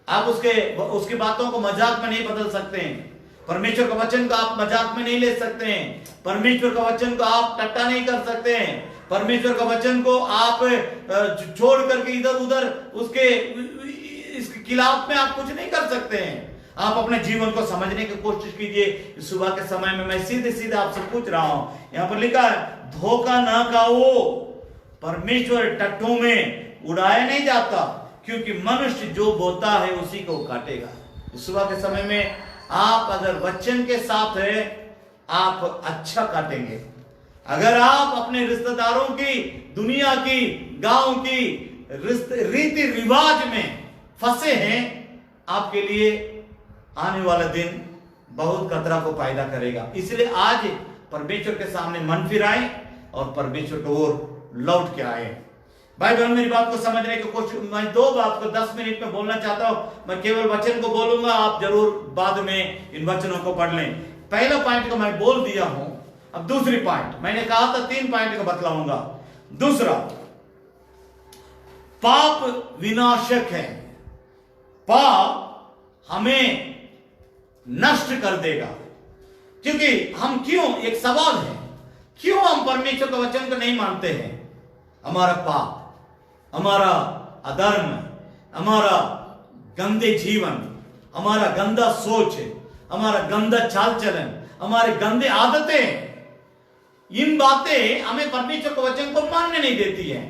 आप उसकी बातों को मजाक में नहीं बदल सकते हैं। परमेश्वर का वचन को आप मजाक में नहीं ले सकते हैं। परमेश्वर का वचन को आप टट्टा नहीं कर सकते हैं। परमेश्वर का वचन को आप छोड़ करके इधर उधर उसके खिलाफ में आप कुछ नहीं कर सकते हैं। आप अपने जीवन को समझने की कोशिश कीजिए। सुबह के समय में मैं सीधे सीधे आपसे पूछ रहा हूं, यहां पर लिखा है धोखा ना खाओ, परमेश्वर टट्टों में उड़ाया नहीं जाता, क्योंकि मनुष्य जो बोता है उसी को काटेगा। सुबह के समय में आप अगर वचन के साथ है, आप अच्छा काटेंगे। अगर आप अपने रिश्तेदारों की, दुनिया की, गांव की रीति रिवाज में फंसे हैं, आपके लिए आने वाला दिन बहुत खतरा को पैदा करेगा। इसलिए आज परमेश्वर के सामने मन फिराएं और परमेश्वर की ओर लौट के आए। भाई बहन, मेरी बात को समझने की कोशिश, मैं 2 बात को 10 मिनट में बोलना चाहता हूं। मैं केवल वचन को बोलूंगा, आप जरूर बाद में इन वचनों को पढ़ लें। पहला पॉइंट को मैं बोल दिया हूं, अब दूसरी पॉइंट, मैंने कहा था 3 पॉइंट को बतलाऊंगा। दूसरा, पाप विनाशक है। पाप हमें नष्ट कर देगा। क्योंकि हम क्यों, एक सवाल है, क्यों हम परमेश्वर के वचन को नहीं मानते हैं? हमारा पाप, हमारा अधर्म, हमारा गंदे जीवन, हमारा गंदा सोच, हमारा गंदा चाल चलन, हमारे गंदे आदतें, इन बातें हमें परमेश्वर के वचन को मानने नहीं देती हैं।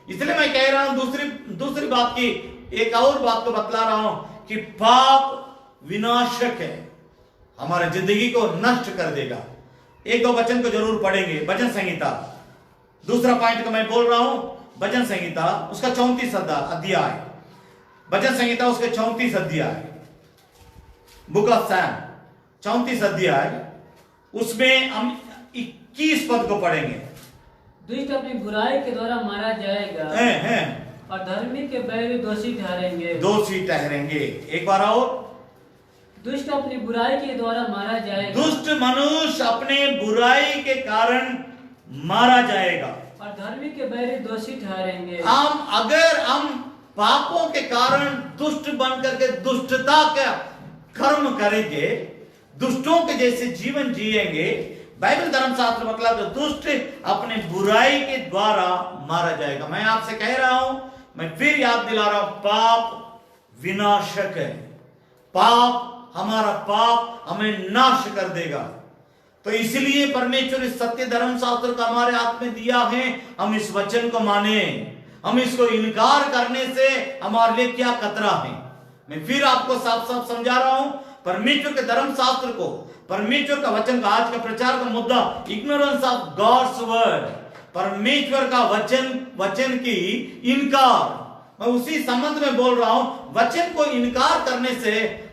इसलिए मैं कह रहा हूं, दूसरी बात की, एक और बात को बतला रहा हूं कि पाप विनाशक है, हमारे जिंदगी को नष्ट कर देगा। 1-2 वचन को जरूर पढ़ेंगे। भजन संहिता, दूसरा पॉइंट को मैं बोल रहा हूं, भजन संहिता उसका 34 अध्याय, भजन संहिता उसके 34 अध्याय, बुक ऑफ सैम 34 अध्याय, उसमें हम 21 पद को पढ़ेंगे। दुष्ट अपनी बुराई के द्वारा मारा जाएगा और धर्मी के बैरी दोषी ठहरेंगे। एक बार आओ, दुष्ट अपनी बुराई के द्वारा मारा जाएगा, दुष्ट मनुष्य अपने बुराई के कारण मारा जाएगा और धर्मी के बैरी दोषी ठहरेंगे। अगर हम पापों के कारण दुष्ट बन करके दुष्टता का कर्म करेंगे, दुष्टों के जैसे जीवन जिएंगे, बाइबल धर्मशास्त्र मतलब दुष्ट अपने बुराई के द्वारा मारा जाएगा। मैं आपसे कह रहा हूं, मैं फिर याद दिला रहा हूं, पाप विनाशक है। हमारा पाप हमें नाश कर देगा। तो इसलिए परमेश्वर इस सत्य धर्मशास्त्र का हमारे हाथ में दिया है, हम इस वचन को माने। हम इसको इनकार करने से हमारे लिए क्या खतरा है। मैं फिर आपको साफ साफ समझा रहा हूं, परमेश्वर के धर्मशास्त्र को, परमेश्वर का वचन का आज का प्रचार का मुद्दा इग्नोरेंस ऑफ गॉड्स वर्ड, परमेश्वर का वचन की इनकार। मैं उसी संबंध में बोल रहा हूं, वचन को इनकार करने से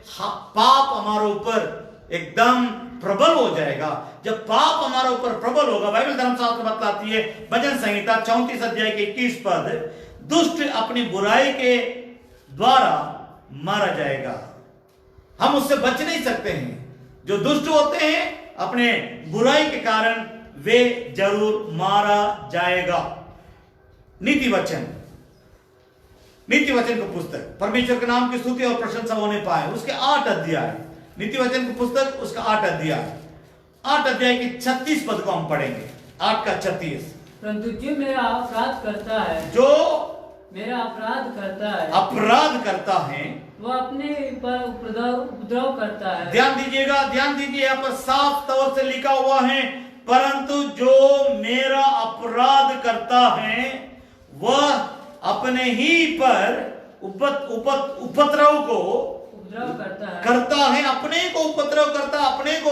पाप हमारे ऊपर एकदम प्रबल हो जाएगा। जब पाप हमारे ऊपर प्रबल होगा, बाइबल धर्मशास्त्र बतलाती है, भजन संहिता 34 अध्याय के 21 पद, दुष्ट अपनी बुराई के द्वारा मारा जाएगा। हम उससे बच नहीं सकते हैं। जो दुष्ट होते हैं अपने बुराई के कारण, वे जरूर मारा जाएगा। नीति वचन की पुस्तक, परमेश्वर के नाम की स्तुति और प्रशंसा होने पाए, उसके 8 अध्याय, नीति वचन की पुस्तक उसका 8 अध्याय के 36 पद को हम पढ़ेंगे। 8 का 36, परंतु जो मेरा अपराध करता है वह अपने पर उपद्रव करता है। ध्यान दीजिए, यहाँ पर साफ तौर से लिखा हुआ है, परंतु जो मेरा अपराध करता है वह अपने ही पर उपद्रव को उपद्रव करता है, अपने को उपद्रव करता, अपने को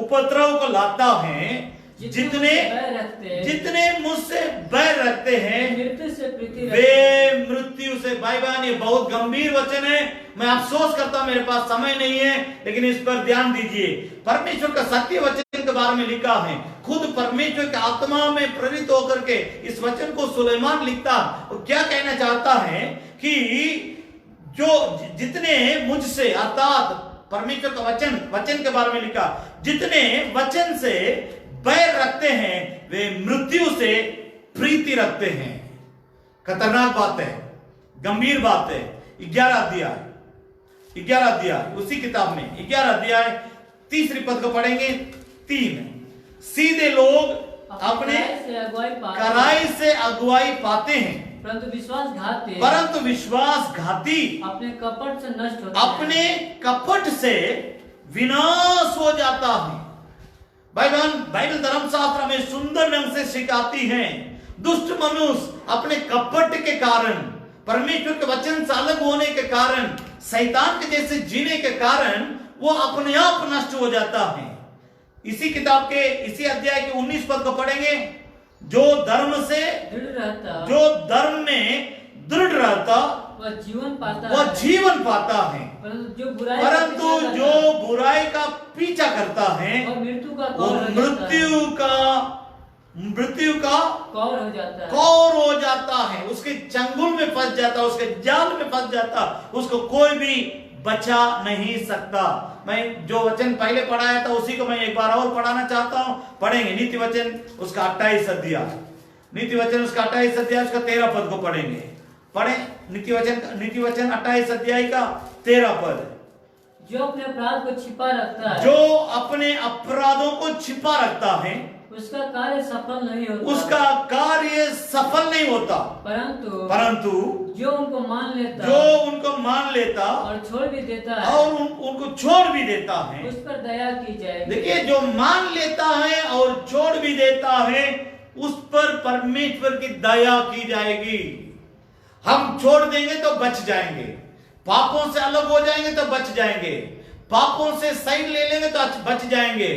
उपद्रव को लाता है। जितने मुझसे बैर रखते हैं मृत्यु से प्रीति वे मृत्यु से। भाई बहन, ये बहुत गंभीर वचन है। मैं अफसोस करता हूं मेरे पास समय नहीं है, लेकिन इस पर ध्यान दीजिए। परमेश्वर का सत्य वचन के बारे में लिखा है। खुद परमेश्वर की आत्मा में प्रेरित होकर के इस वचन को सुलेमान लिखता, वो क्या कहना चाहता है कि जो जितने मुझसे, अर्थात परमेश्वर का वचन के बारे में लिखा, जितने वचन से बैर रखते हैं वे मृत्यु से प्रीति रखते हैं। खतरनाक बात है, गंभीर बात है। 11 अध्याय उसी किताब में 11 अध्याय 3 पद को पढ़ेंगे। 3 सीधे लोग अपने कड़ाई से अगुवाई पाते हैं, परंतु विश्वासघाती अपने कपट से नष्ट होते अपने कपट से विनाश हो जाता है। बाइबल धर्मशास्त्र में सुंदर ढंग से सिखाती है, दुष्ट मनुष्य अपने कपट के कारण, परमेश्वर के वचन से अलग होने के कारण, शैतान के जैसे जीने के कारण वो अपने आप नष्ट हो जाता है। इसी किताब के इसी अध्याय के 19 पद को पढ़ेंगे। जो धर्म में दृढ़ रहता वह जीवन पाता है, परंतु जो बुराई का पीछा करता है वो मृत्यु का कौर हो जाता है। उसके चंगुल में फंस जाता, उसके जाल में फंस जाता, उसको कोई भी बचा नहीं सकता। मैं जो वचन पहले पढ़ाया था उसी को मैं एक बार और पढ़ाना चाहता हूं। पढ़ेंगे नीति वचन उसका 28 अध्याय, नीति वचन उसका 28 अध्याय उसका 13 पद को पढ़ेंगे। पढ़े नीति वचन 28 अध्याय का 13 पद। जो अपने अपराध को छिपा रखता है, जो अपने अपराधों को छिपा रखता है उसका कार्य सफल नहीं होता, परंतु जो उनको मान लेता और छोड़ भी देता है उस पर दया की जाएगी। देखिए, जो मान लेता है और छोड़ भी देता है उस पर परमेश्वर की दया की जाएगी। हम छोड़ देंगे तो बच जाएंगे, पापों से अलग हो जाएंगे तो बच जाएंगे, पापों से साइड ले लेंगे तो बच जाएंगे,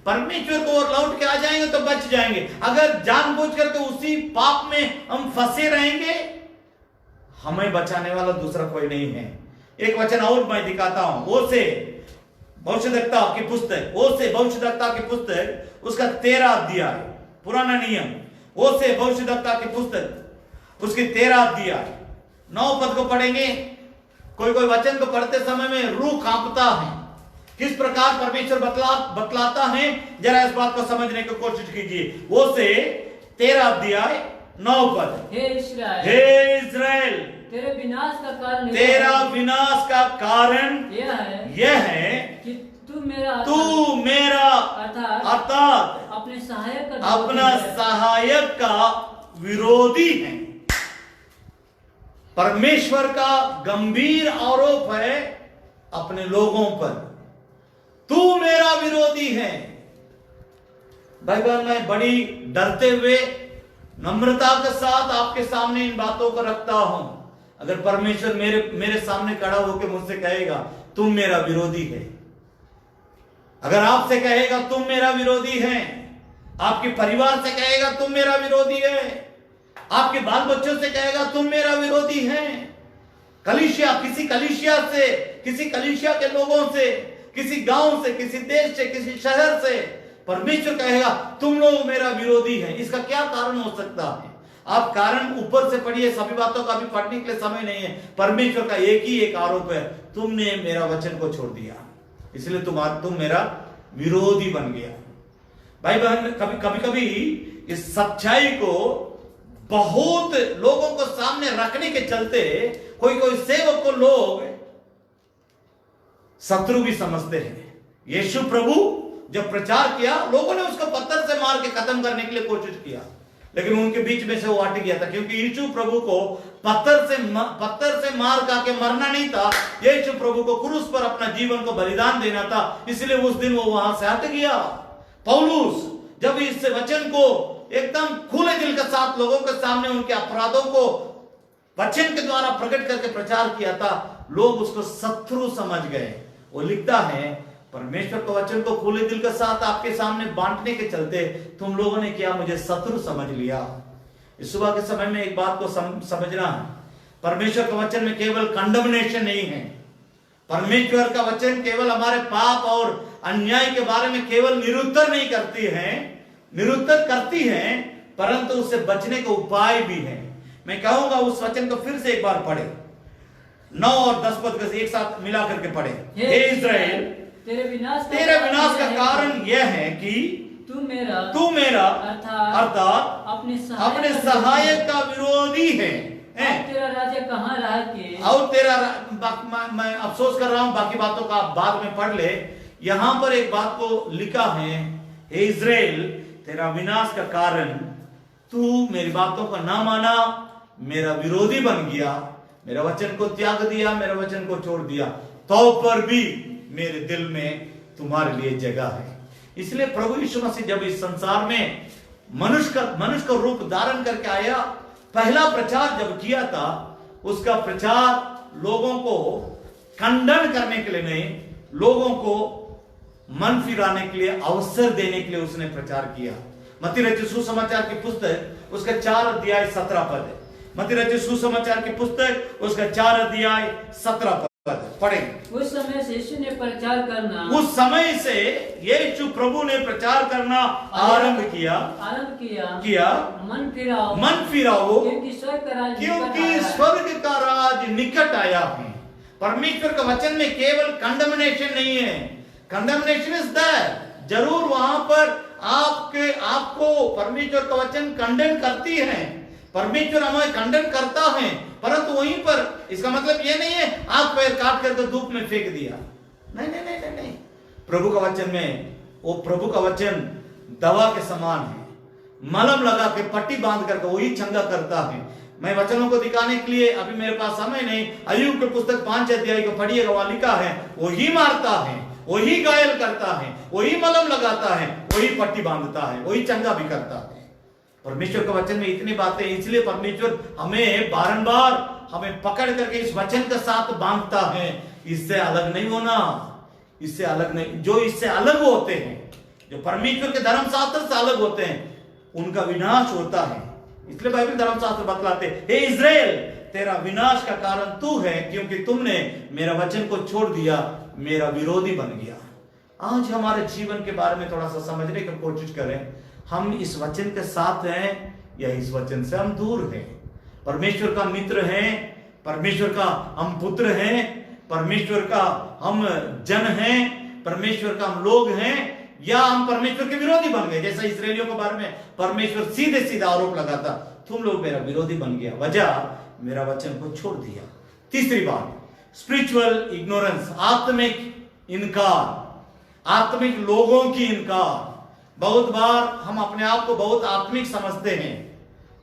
परमेश्वर को और लौट के आ जाएंगे तो बच जाएंगे। अगर जानबूझ करके उसी पाप में हम फंसे रहेंगे, हमें बचाने वाला दूसरा कोई नहीं है। एक वचन और मैं दिखाता हूं, ओसे भविष्यद्वक्ता की पुस्तक उसका 13 अध्याय, पुराना नियम, ओसे भविष्यद्वक्ता की पुस्तक उसकी 13 अध्याय 9 पद को पढ़ेंगे। कोई वचन को पढ़ते समय में रूह कांपता है, किस प्रकार परमेश्वर बतलाता है, जरा इस बात को समझने की कोशिश कीजिए। वो से 13 अध्याय 9 पद। हे इस्राएल, तेरे विनाश का कारण यह है कि तू मेरा अर्थात अपना सहायक का विरोधी है। परमेश्वर का गंभीर आरोप है अपने लोगों पर, तू मेरा विरोधी है। भाई बहन, मैं बड़ी डरते हुए नम्रता के साथ आपके सामने इन बातों को रखता हूं। अगर परमेश्वर मेरे सामने खड़ा होकर मुझसे कहेगा तुम मेरा विरोधी है, अगर आपसे कहेगा तुम मेरा विरोधी है, आपके परिवार से कहेगा तुम मेरा विरोधी है, आपके बाल बच्चों से कहेगा तुम मेरा विरोधी है, किसी कलीसिया के लोगों से, किसी गांव से, किसी देश से, किसी शहर से परमेश्वर कहेगा तुम लोग मेरा विरोधी है, इसका क्या कारण हो सकता है? आप कारण ऊपर से पढ़िए, सभी बातों का भी पढ़ने के लिए समय नहीं है। परमेश्वर का एक ही एक आरोप है, तुमने मेरा वचन को छोड़ दिया, इसलिए तुम मेरा विरोधी बन गया। भाई बहन, कभी इस सच्चाई को बहुत लोगों को सामने रखने के चलते कोई सेवक को लोग शत्रु भी समझते हैं। यीशु प्रभु जब प्रचार किया, लोगों ने उसको पत्थर से मार के खत्म करने के लिए कोशिश किया, लेकिन उनके बीच में से वो हट गया था, क्योंकि यीशु प्रभु को पत्थर से मार के मरना नहीं था, यीशु प्रभु को क्रूस पर अपना जीवन को बलिदान देना था, इसलिए उस दिन वो वहां से हट गया। पौलुस जब इस वचन को एकदम खुले दिल के साथ लोगों के सामने उनके अपराधों को वचन के द्वारा प्रकट करके प्रचार किया था, लोग उसको शत्रु समझ गए। वो लिखता है परमेश्वर के वचन को खुले दिल के साथ आपके सामने बांटने के चलते तुम लोगों ने क्या मुझे शत्रु समझ लिया। इस सुबह के समय में एक बात को समझना है, परमेश्वर का वचन में केवल कंडमनेशन नहीं है। परमेश्वर का वचन केवल हमारे पाप और अन्याय के बारे में केवल निरुत्तर नहीं करती है, निरुत्तर करती है, परंतु उससे बचने का उपाय भी है। मैं कहूंगा उस वचन को फिर से एक बार पढ़े, 9 और 10 पद को एक साथ मिला करके पढ़े। हे इस्राएल, तेरे विनाश का कारण यह है कि तू मेरा अर्थात अपने सहायक का विरोधी है। तेरा राजा कहाँ रहा कि और मैं अफसोस कर रहा हूं, बाकी बातों का आप बाद में पढ़ ले। यहां पर एक बात को लिखा है, हे इस्राएल, तेरा विनाश का कारण तू मेरी बातों को ना माना, मेरा विरोधी बन गया, मेरा वचन को त्याग दिया, मेरा वचन को छोड़ दिया, तो पर भी मेरे दिल में तुम्हारे लिए जगह है। इसलिए प्रभु यीशु मसीह जब इस संसार में मनुष्य का रूप धारण करके आया, पहला प्रचार जब किया था, उसका प्रचार लोगों को खंडन करने के लिए नहीं, लोगों को मन फिराने के लिए, अवसर देने के लिए उसने प्रचार किया। मत्ती रचित सुसमाचार की पुस्तक उसका 4 अध्याय 17 पद है। मत्ती रचित सुसमाचार की पुस्तक उसका 4 अध्याय 17 पद पढ़ेंगे। उस समय से यीशु ने प्रचार करना, उस समय से यीशु प्रभु ने प्रचार करना आरंभ किया मन फिराओ क्योंकि स्वर्ग का राज निकट आया है। परमेश्वर का वचन में केवल कंडमनेशन नहीं है, कंडमनेशन इज दैट, जरूर वहां पर आपको परमेश्वर का वचन खंडन करती है, परमेश्वर हमें खंडन करता है, परंतु वहीं पर इसका मतलब यह नहीं है आप पैर काट करके धूप में फेंक दिया। नहीं नहीं नहीं नहीं, नहीं। प्रभु का वचन में, वो प्रभु का वचन दवा के समान है, मलहम लगा के पट्टी बांध करके वही चंगा करता है। मैं वचनों को दिखाने के लिए अभी मेरे पास समय नहीं, अय्यूब की पुस्तक 5 अध्याय को पढ़िएगा, वहां लिखा है वही मारता है, वही घायल करता है, वही मलहम लगाता है, वही पट्टी बांधता है, वही चंगा भी करता है। परमेश्वर के वचन में इतनी बातें, इसलिए परमेश्वर हमें बारंबार हमें पकड़ करके इस वचन के साथ बांधता है। इससे अलग नहीं होना, इससे अलग नहीं। जो इससे अलग होते हैं, जो परमेश्वर के धर्मशास्त्र से अलग होते हैं, उनका विनाश होता है। इसलिए बाइबल धर्मशास्त्र बतलाते, हे इस्राएल, तेरा विनाश का कारण तू है, क्योंकि तुमने मेरा वचन को छोड़ दिया, मेरा विरोधी बन गया। आज हमारे जीवन के बारे में थोड़ा सा समझने की कोशिश करें। हम इस वचन के साथ हैं या इस वचन से हम दूर हैं? परमेश्वर का मित्र हैं, परमेश्वर का हम पुत्र हैं, परमेश्वर का हम जन हैं, परमेश्वर का हम लोग हैं, या हम परमेश्वर के विरोधी बन गए? जैसा इस्राएलियों के बारे में परमेश्वर सीधे सीधा आरोप लगाता, तुम लोग मेरा विरोधी बन गया, वजह मेरा वचन को छोड़ दिया। तीसरी बात, स्पिरिचुअल इग्नोरेंस, आत्मिक इनकार, आत्मिक लोगों की इनकार। बहुत बार हम अपने आप को बहुत आत्मिक समझते हैं,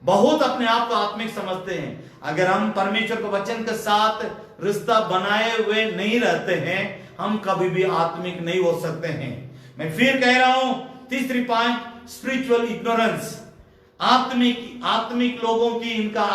बहुत अपने आप को आत्मिक समझते हैं। अगर हम परमेश्वर के वचन के साथ रिश्ता बनाए हुए नहीं रहते हैं, हम कभी भी आत्मिक नहीं हो सकते हैं। मैं फिर कह रहा हूं, तीसरी पॉइंट, स्पिरिचुअल इग्नोरेंस, आत्मिक लोगों की इनकार,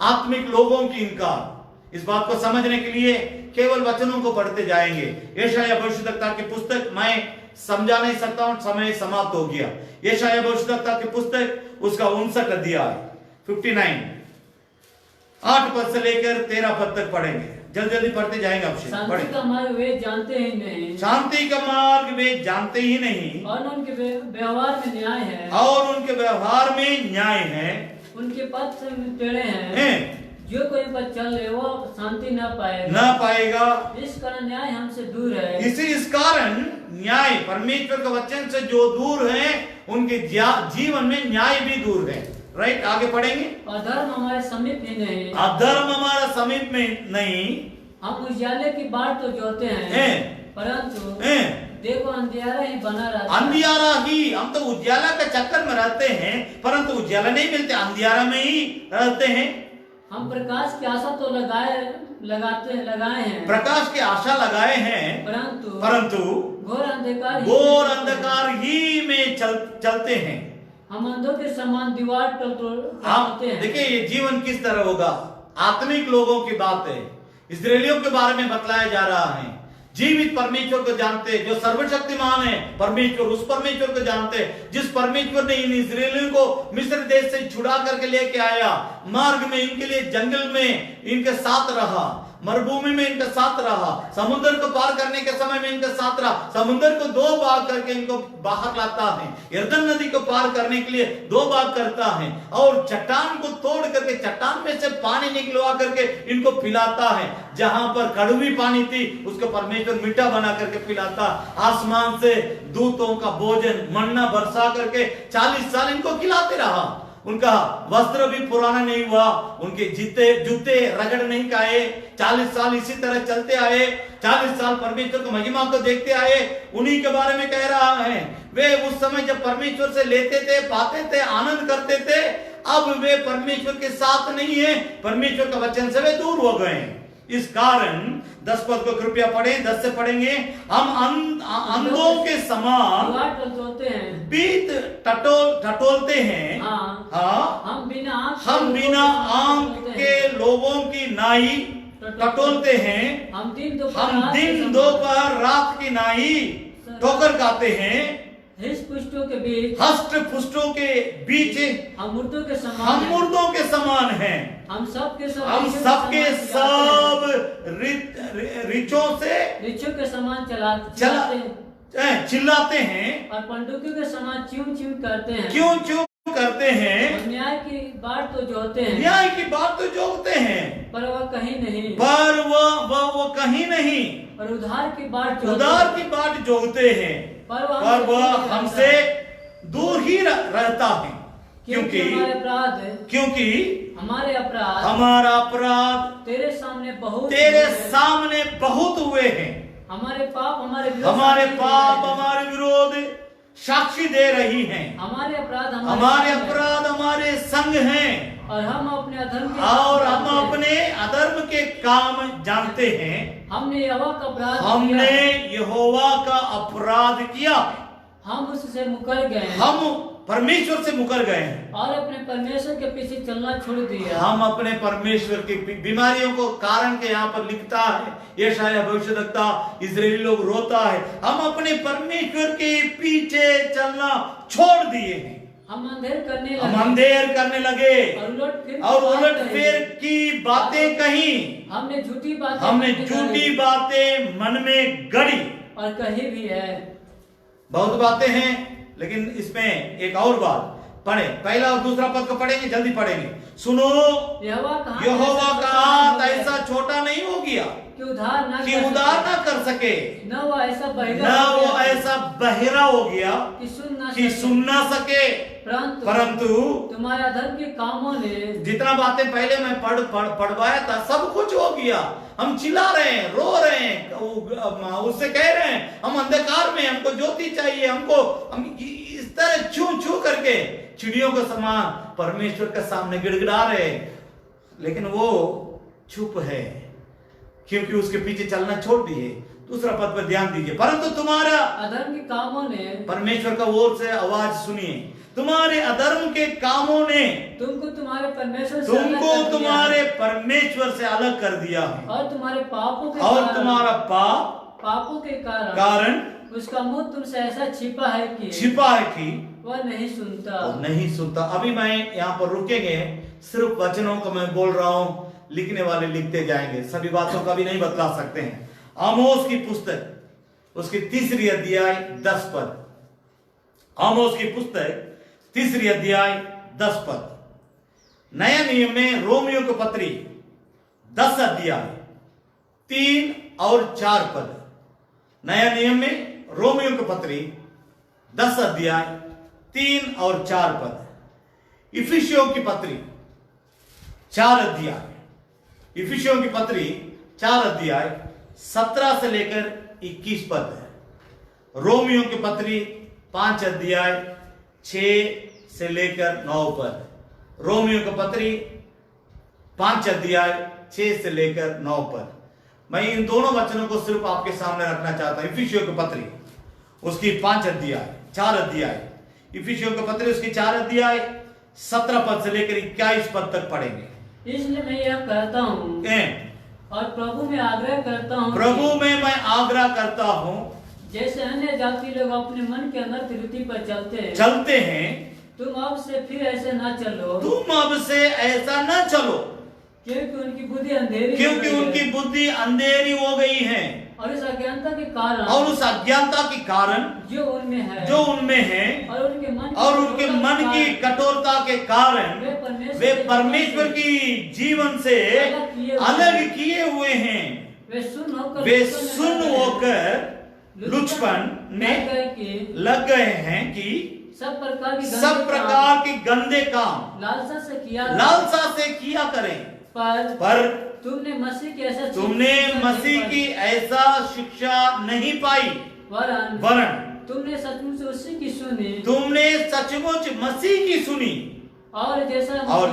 आत्मिक लोगों की इनकार। इस बात को समझने के लिए केवल वचनों को पढ़ते जाएंगे। यशायाह भविष्यद्वक्ता की पुस्तक मैं समझा नहीं सकता हूं, समय समाप्त हो गया। यशायाह भविष्यद्वक्ता की पुस्तक उसका 59 अध्याय 59 8 पद से लेकर 13 पद तक पढ़ेंगे, जल्दी पढ़ते जाएंगे। आपसे शांति का मार्ग वे जानते ही नहीं, शांति का मार्ग वे जानते ही नहीं, और उनके व्यवहार में न्याय है, और उनके व्यवहार में न्याय है, उनके पथ टेढ़े हैं, जो कोई पर चल रहे वो शांति ना पाएगा। इस कारण न्याय हमसे दूर है। इस कारण न्याय, परमेश्वर के वचन से जो दूर है, उनके जीवन में न्याय भी दूर है। राइट, आगे पढ़ेंगे। अधर्म हमारे समीप ही नहीं, अधर्म हमारा समीप में नहीं। हम उजाले की बाट तो जोते हैं, परंतु देखो अंधियारा ही बना रहता है। अंधियारा ही, हम तो उजाला के चक्कर में रहते हैं, परंतु उजाला नहीं मिलते, अंधियारा में ही रहते हैं। हम प्रकाश की आशा तो लगाए हैं, प्रकाश की आशा लगाए हैं, परंतु घोर अंधकार ही में चलते हैं। हम अंधों के समान दीवार टलते हैं। देखिए ये जीवन किस तरह होगा, आत्मिक लोगों की बात है, इस्राएलियों के बारे में बतलाया जा रहा है। जीवित परमेश्वर को जानते, जो सर्वशक्तिमान है परमेश्वर, उस परमेश्वर को जानते, जिस परमेश्वर ने इन इस्राएलियों को मिस्र देश से छुड़ा करके लेके आया, मार्ग में इनके लिए जंगल में इनके साथ रहा, मरुभूमि में इनके साथ रहा, समुद्र को पार करने के समय में इनके साथ रहा, समुद्र को 2 भाग करके इनको बाहर लाता है, यरदन नदी को पार करने के लिए 2 भाग करता है, और चट्टान को तोड़ करके चट्टान में से पानी निकलवा करके इनको पिलाता है। जहां पर कड़वी पानी थी उसको परमेश्वर मीठा बना करके पिलाता, आसमान से दूतों का भोजन मन्ना बरसा करके 40 साल इनको खिलाते रहा। उनका वस्त्र भी पुराना नहीं हुआ, उनके जूते रगड़ नहीं खाए, 40 साल इसी तरह चलते आए, 40 साल परमेश्वर की महिमा को देखते आए। उन्हीं के बारे में कह रहा है, वे उस समय जब परमेश्वर से लेते थे, पाते थे, आनंद करते थे, अब वे परमेश्वर के साथ नहीं है, परमेश्वर का वचन से वे दूर हो गए। इस कारण 10 पद को कृपया पढ़ें, 10 से पढ़ेंगे। हम अंधों के समान बीत टटोलते हैं, हाँ, हम बिना आंख के लोगों की नाई टटोलते हैं, हम दिन दोपहर रात की नाई ठोकर खाते हैं, हष्ट पुष्टों के बीच हम मुर्दों के समान हैं, हम सबके सब रिचों के समान चिल्लाते हैं, और पंडुकियों के समान च्यूं करते हैं। क्यों च्यूं करते हैं? न्याय की बात तो जोहते हैं, पर वह कहीं नहीं, और उधार की बात जोहते हैं, पर वह हमसे दूर ही रहता है, क्योंकि हमारा अपराध तेरे सामने बहुत हुए हैं, हमारे पाप हमारे विरोध साक्षी दे रही हैं, हमारे अपराध हमारे संग हैं, और हम अपने अधर्म के काम जानते हैं। हमने यहोवा का अपराध किया, हम उससे मुकर गए, हम परमेश्वर से मुकर गए हैं, और अपने परमेश्वर के पीछे चलना छोड़ दिया। हम अपने परमेश्वर की बीमारियों को कारण के यहाँ पर लिखता है यशायाह भविष्यद्वक्ता, इस्राएली लोग रोता है, हम अपने परमेश्वर के पीछे चलना छोड़ दिए हैं, हम अंधेर करने लगे, और उलट फेर की बातें कही, हमने झूठी बातें मन में गढ़ी, और कही भी है। बहुत बातें हैं, लेकिन इसमें एक और बात पढ़े, पहला और दूसरा पद को पढ़ेंगे, जल्दी पढ़ेंगे। सुनो, यहोवा का हाथ ऐसा छोटा नहीं हो गया कि उधार ना कर सके, न वो ऐसा बहिरा हो गया कि सुन ना सके, परंतु तुम्हारे अधर्म के कामों ने, जितना बातें पहले मैं पढ़वाया था सब कुछ हो गया। हम चिल्ला रहे हैं, रो रहे हैं, उससे कह रहे हैं हम अंधकार में, हमको ज्योति चाहिए, हम इस तरह छू करके चिड़ियों के समान परमेश्वर के सामने गिड़गिड़ा रहे, लेकिन वो चुप है क्योंकि उसके पीछे चलना छोड़ दिए। दूसरा पद पर ध्यान दीजिए, परंतु तुम्हारा अधर्म के कामों ने, परमेश्वर का ओर से आवाज सुनिए, तुम्हारे अधर्म के कामों ने तुमको तुम्हारे परमेश्वर से अलग कर दिया है, और तुम्हारे पापों के तुम्हारा पापों के कारण उसका मुंह तुमसे ऐसा छिपा है कि वह नहीं सुनता। अभी मैं यहाँ पर रुकेंगे, सिर्फ वचनों को मैं बोल रहा हूँ, लिखने वाले लिखते जाएंगे, सभी बातों का भी नहीं बतला सकते हैं। आमोस की पुस्तक उसकी 3री अध्याय 10 पद, आमोस की पुस्तक 3री अध्याय 10 पद। नया नियम में रोमियो की पत्री 10 अध्याय 3 और 4 पद। नया नियम में रोमियो की पत्री 10 अध्याय 3 और 4 पद। इफिसियों की पत्री 4 अध्याय, इफिसियों की पत्री 4 अध्याय 17 से लेकर 21 पद है। रोमियो की पत्री 5 अध्याय 6 से लेकर 9 पद। रोमियो की पत्री 5 अध्याय 6 से लेकर 9 पद। मैं इन दोनों वचनों को सिर्फ आपके सामने रखना चाहता हूं। इफिसियों की पत्री उसकी 5 अध्याय 4 अध्याय इफिसियों का पत्र उसके 4 अध्याय 17 पद से लेकर 21 पद तक पढ़ेंगे। इसलिए मैं यह कहता हूँ और प्रभु में आग्रह करता हूँ, प्रभु में मैं आग्रह करता हूँ, जैसे अन्य जाति लोग अपने मन के अनर्थ रीति पर चलते हैं, तुम अब से फिर ऐसे न चलो, तुम अब से ऐसा न चलो, क्योंकि उनकी बुद्धि अंधेरी हो गई है, और उस अज्ञानता के कारण जो उनमें है और उनके मन की कठोरता के कारण वे परमेश्वर की जीवन से अलग किए हुए हैं। वे सुन होकर लुचपन में लग गए हैं कि सब प्रकार के गंदे काम लालसा से किया करें। पर तुमने मसीह की ऐसा शिक्षा नहीं पाई, वरन तुमने सचमुच उसी की सुनी, तुमने सचमुच मसीह की सुनी, और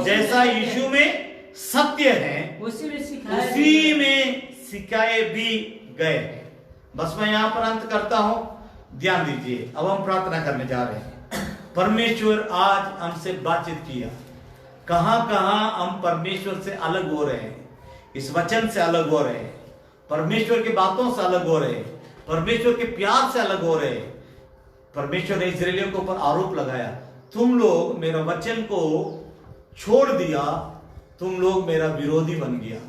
जैसा यीशु में सत्य है उसी में सिखाए भी गए। बस मैं यहाँ पर अंत करता हूँ, ध्यान दीजिए। अब हम प्रार्थना करने जा रहे हैं। परमेश्वर आज हमसे बातचीत किया, कहां कहां हम परमेश्वर से अलग हो रहे हैं, इस वचन से अलग हो रहे हैं, परमेश्वर की बातों से अलग हो रहे हैं, परमेश्वर के प्यार से अलग हो रहे हैं। परमेश्वर ने इस्राएलियों के ऊपर आरोप लगाया, तुम लोग मेरा वचन को छोड़ दिया, तुम लोग मेरा विरोधी बन गया।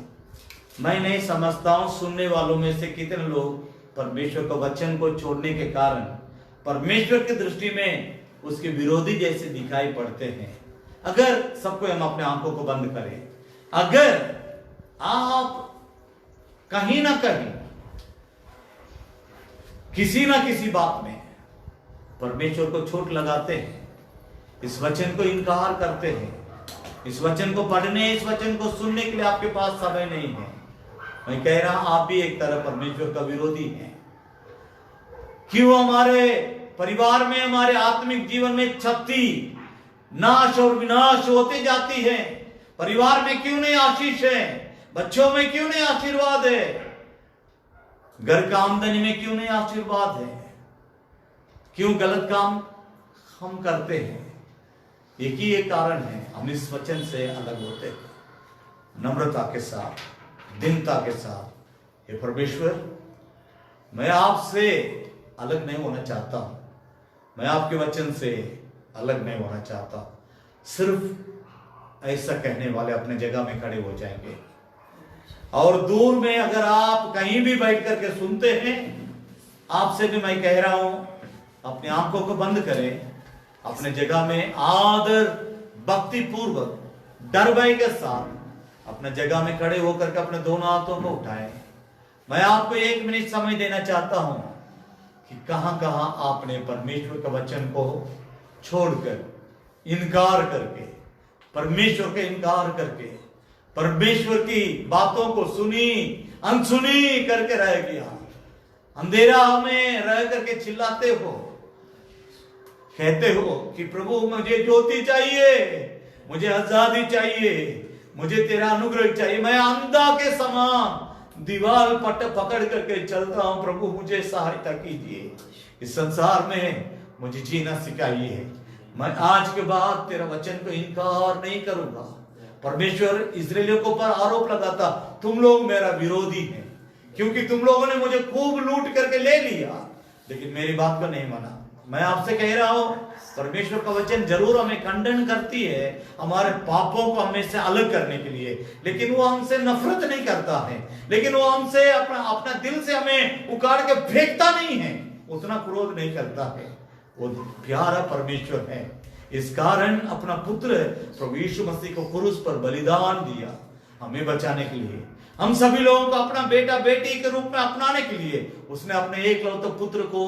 मैं नहीं समझता हूं सुनने वालों में से कितने लोग परमेश्वर के वचन को छोड़ने के कारण परमेश्वर की दृष्टि में उसके विरोधी जैसे दिखाई पड़ते हैं। अगर सबको हम अपने आंखों को बंद करें, अगर आप कहीं ना कहीं किसी ना किसी बात में परमेश्वर को चोट लगाते हैं, इस वचन को इनकार करते हैं, इस वचन को पढ़ने, इस वचन को सुनने के लिए आपके पास समय नहीं है, मैं कह रहा आप भी एक तरह परमेश्वर का विरोधी हैं। क्यों हमारे परिवार में, हमारे आत्मिक जीवन में क्षति, नाश और विनाश होते जाती है? परिवार में क्यों नहीं आशीष है? बच्चों में क्यों नहीं आशीर्वाद है? घर का आमदनी में क्यों नहीं आशीर्वाद है? क्यों गलत काम हम करते हैं? एक ही एक कारण है, हम इस वचन से अलग होते हैं। नम्रता के साथ, दीनता के साथ, हे परमेश्वर, मैं आपसे अलग नहीं होना चाहता हूं, मैं आपके वचन से अलग नहीं होना चाहता। सिर्फ ऐसा कहने वाले अपने जगह में खड़े हो जाएंगे। और दूर में अगर आप कहीं भी बैठ करके सुनते हैं, आपसे भी मैं कह रहा हूं, अपनी आंखों को बंद करें, अपने जगह में आदर, भक्ति पूर्वक, डर भय के साथ अपने जगह में खड़े होकर के अपने दोनों हाथों को उठाएं। मैं आपको 1 मिनट समय देना चाहता हूं कि कहां कहां आपने परमेश्वर के वचन को छोड़कर, इनकार करके, परमेश्वर के इनकार करके, परमेश्वर की बातों को सुनी अनसुनी करके रह गया। अंधेरा में रह करके चिल्लाते हो, कहते हो कि प्रभु मुझे ज्योति चाहिए, मुझे आजादी चाहिए, मुझे तेरा अनुग्रह चाहिए। मैं अंधा के समान दीवार पकड़ करके चलता हूं, प्रभु मुझे सहायता कीजिए, इस संसार में मुझे जीना सिखाइए। मैं आज के बाद तेरा वचन को इनकार नहीं करूंगा। परमेश्वर इस्राएलियों के ऊपर आरोप लगाता, तुम लोग मेरा विरोधी हैं, क्योंकि तुम लोगों ने मुझे खूब लूट करके ले लिया, लेकिन मेरी बात को नहीं माना। मैं आपसे कह रहा हूं, परमेश्वर का वचन जरूर हमें खंडन करती है, हमारे पापों को हमें से अलग करने के लिए, लेकिन वो हमसे नफरत नहीं करता है, लेकिन वो हमसे अपना दिल से हमें उखाड़ के फेंकता नहीं है, उतना क्रोध नहीं करता है। वो प्यारा परमेश्वर है। इस कारण अपना पुत्र प्रभु यीशु मसीह को क्रूस पर बलिदान दिया, हमें बचाने के लिए, हम सभी लोगों को अपना बेटा बेटी के रूप में अपनाने के लिए उसने अपने एकलौते पुत्र को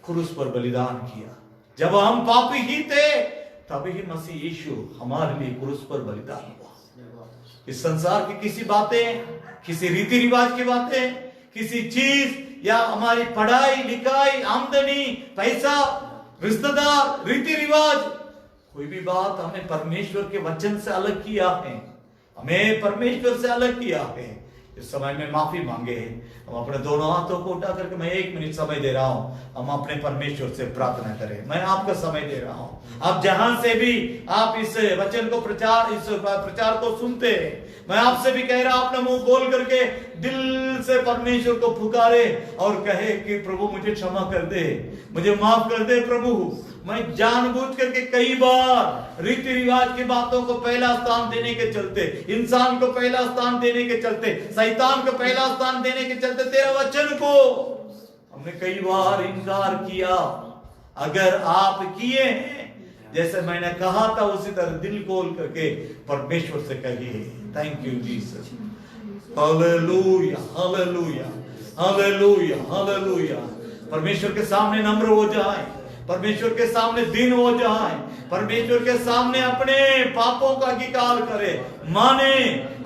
क्रूस पर बलिदान किया। जब हम पापी ही थे, तभी ही मसीह यीशु हमारे लिए क्रूस पर बलिदान हुआ। इस संसार की किसी बातें, किसी रीति रिवाज की बातें, किसी चीज या हमारी पढ़ाई लिखाई, आमदनी, पैसा, रिश्तेदार, रीति रिवाज, कोई भी बात हमें परमेश्वर के वचन से अलग किया है, हमें परमेश्वर से अलग किया है। इस समय में माफी मांगे। हम अपने दोनों हाथों को उठा करके मैं 1 मिनट समय दे रहा हूं, हम अपने परमेश्वर से प्रार्थना करें। मैं आपका समय दे रहा हूं। आप जहां से भी आप इस वचन को प्रचार को सुनते हैं, मैं आपसे भी कह रहा हूं, अपना मुंह खोल करके दिल से परमेश्वर को पुकारे और कहे कि प्रभु मुझे क्षमा कर दे, मुझे माफ कर दे प्रभु। मैं जानबूझ करके कई बार रीति रिवाज की बातों को पहला स्थान देने के चलते, इंसान को पहला स्थान देने के चलते, शैतान को पहला स्थान देने के चलते तेरा वचन को हमने कई बार इनकार किया। अगर आप किए हैं जैसे मैंने कहा था उसी तरह दिल खोल करके परमेश्वर से कहिए, thank you Jesus, hallelujah hallelujah hallelujah hallelujah. परमेश्वर के सामने नम्र हो जाए, परमेश्वर के सामने दीन हो जाए, परमेश्वर के सामने अपने पापों का अंगीकार करे, माने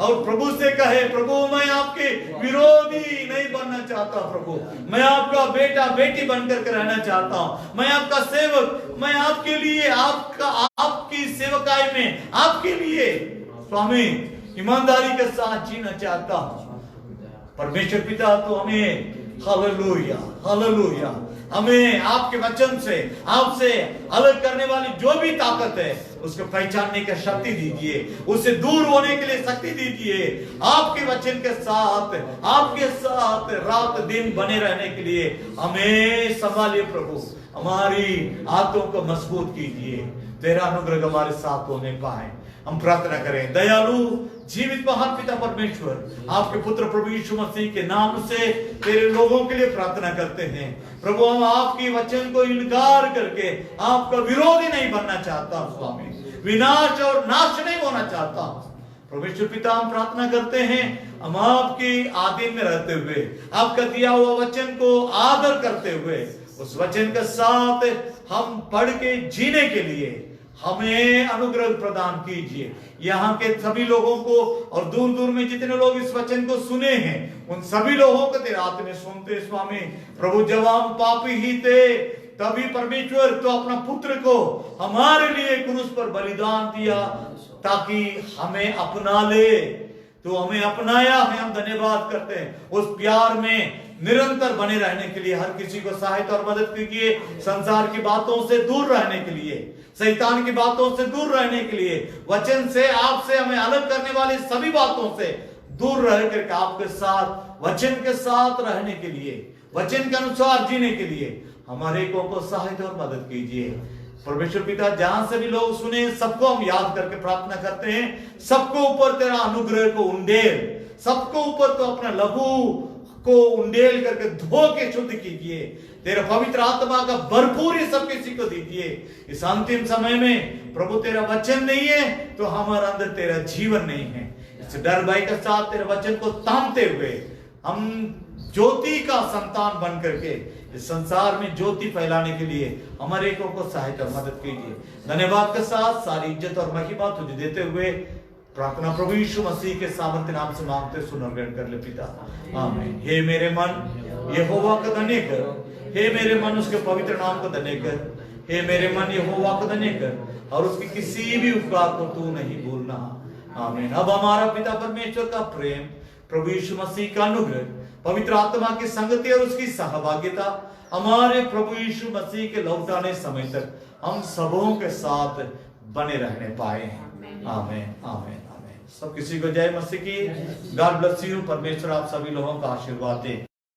और प्रभु से कहे, प्रभु मैं आपके विरोधी नहीं बनना चाहता, प्रभु मैं आपका बेटा बेटी बनकर के रहना चाहता हूं, मैं आपका सेवक, मैं आपके लिए आपकी सेवकाई में आपके लिए स्वामी ईमानदारी के साथ जीना चाहता हूं। परमेश्वर पिता तो हमें हालेलुया हालेलुया, हमें आपके वचन से, आपसे अलग करने वाली जो भी ताकत है उसको पहचानने की शक्ति दीजिए, उससे दूर होने के लिए शक्ति दीजिए। आपके वचन के साथ, आपके साथ रात दिन बने रहने के लिए हमें संभालिए प्रभु, हमारी हाथों को मजबूत कीजिए, तेरा अनुग्रह हमारे साथ होने पाए। हम प्रार्थना करें दयालु जीवित महान पिता परमेश्वर, आपके पुत्र प्रभु यीशु मसीह के नाम से तेरे लोगों के लिए प्रार्थना करते हैं प्रभु। हम आपके वचन को इनकार करके आपका विरोधी नहीं बनना चाहता स्वामी, विनाश और नाश नहीं होना चाहता परमेश्वर पिता। हम प्रार्थना करते हैं हम आपके आधीन में रहते हुए, आपका दिया हुआ वचन को आदर करते हुए, उस वचन के साथ हम पढ़ के जीने के लिए हमें अनुग्रह प्रदान कीजिए। यहाँ के सभी लोगों को और दूर दूर में जितने लोग इस वचन को सुने हैं उन सभी लोगों को तेरे हाथ में सुनते स्वामी प्रभु। जब हम पापी ही थे तभी परमेश्वर तो अपना पुत्र को हमारे लिए क्रूस पर बलिदान दिया ताकि हमें अपना ले, तो हमें अपनाया है, हम धन्यवाद करते हैं। उस प्यार में निरंतर बने रहने के लिए हर किसी को सहायता और मदद कीजिए, संसार की बातों से दूर रहने के लिए, शैतान की बातों से दूर रहने के लिए, वचन से आपसे हमें अलग करने वाली सभी बातों से दूर रह करके आपके साथ वचन के साथ रहने के लिए, वचन के अनुसार जीने के लिए हमारे को सहायता और मदद कीजिए परमेश्वर पिता। जहां से भी लोग सुने सबको हम याद करके प्रार्थना करते हैं, सबको ऊपर तेरा अनुग्रह को उंडेल, सबको ऊपर तो अपना लहू को उंडेल करके धो के शुद्ध कीजिए, तेरा पवित्र आत्मा का भरपूर सब किसी को दीजिए इस अंतिम समय में प्रभु। तेरा वचन नहीं है तो हमारे अंदर तेरा जीवन नहीं है। इस डर भय के साथ तेरे वचन को तामते हुए हम ज्योति का संतान बन करके इस संसार में ज्योति फैलाने के लिए हमारे को सहायता मदद कीजिए। धन्यवाद के साथ सारी इज्जत और महिमा तुझे देते हुए प्रार्थना प्रभु यीशु मसीह के सामर्थ्य नाम से मांगते सुन और ग्रहण कर ले पिता, आमीन। हे मेरे मन यहोवा का धन्य कर, हे मेरे मन उसके पवित्र नाम को धन्य कर, हे मेरे मन यहोवा को धन्य कर और उसके किसी भी उपकार को तू नहीं भूलना, आमीन। अब हमारा पिता परमेश्वर का प्रेम, प्रभु यीशु मसीह का अनुग्रह, पवित्र आत्मा की संगति और उसकी सहभागिता हमारे प्रभु यीशु मसीह के लौटाने समय तक हम सबों के साथ बने रहने पाए, आमीन आमीन आमीन। सब किसी को जय मसीह की। God bless you. परमेश्वर आप सभी लोगों का आशीर्वाद दे।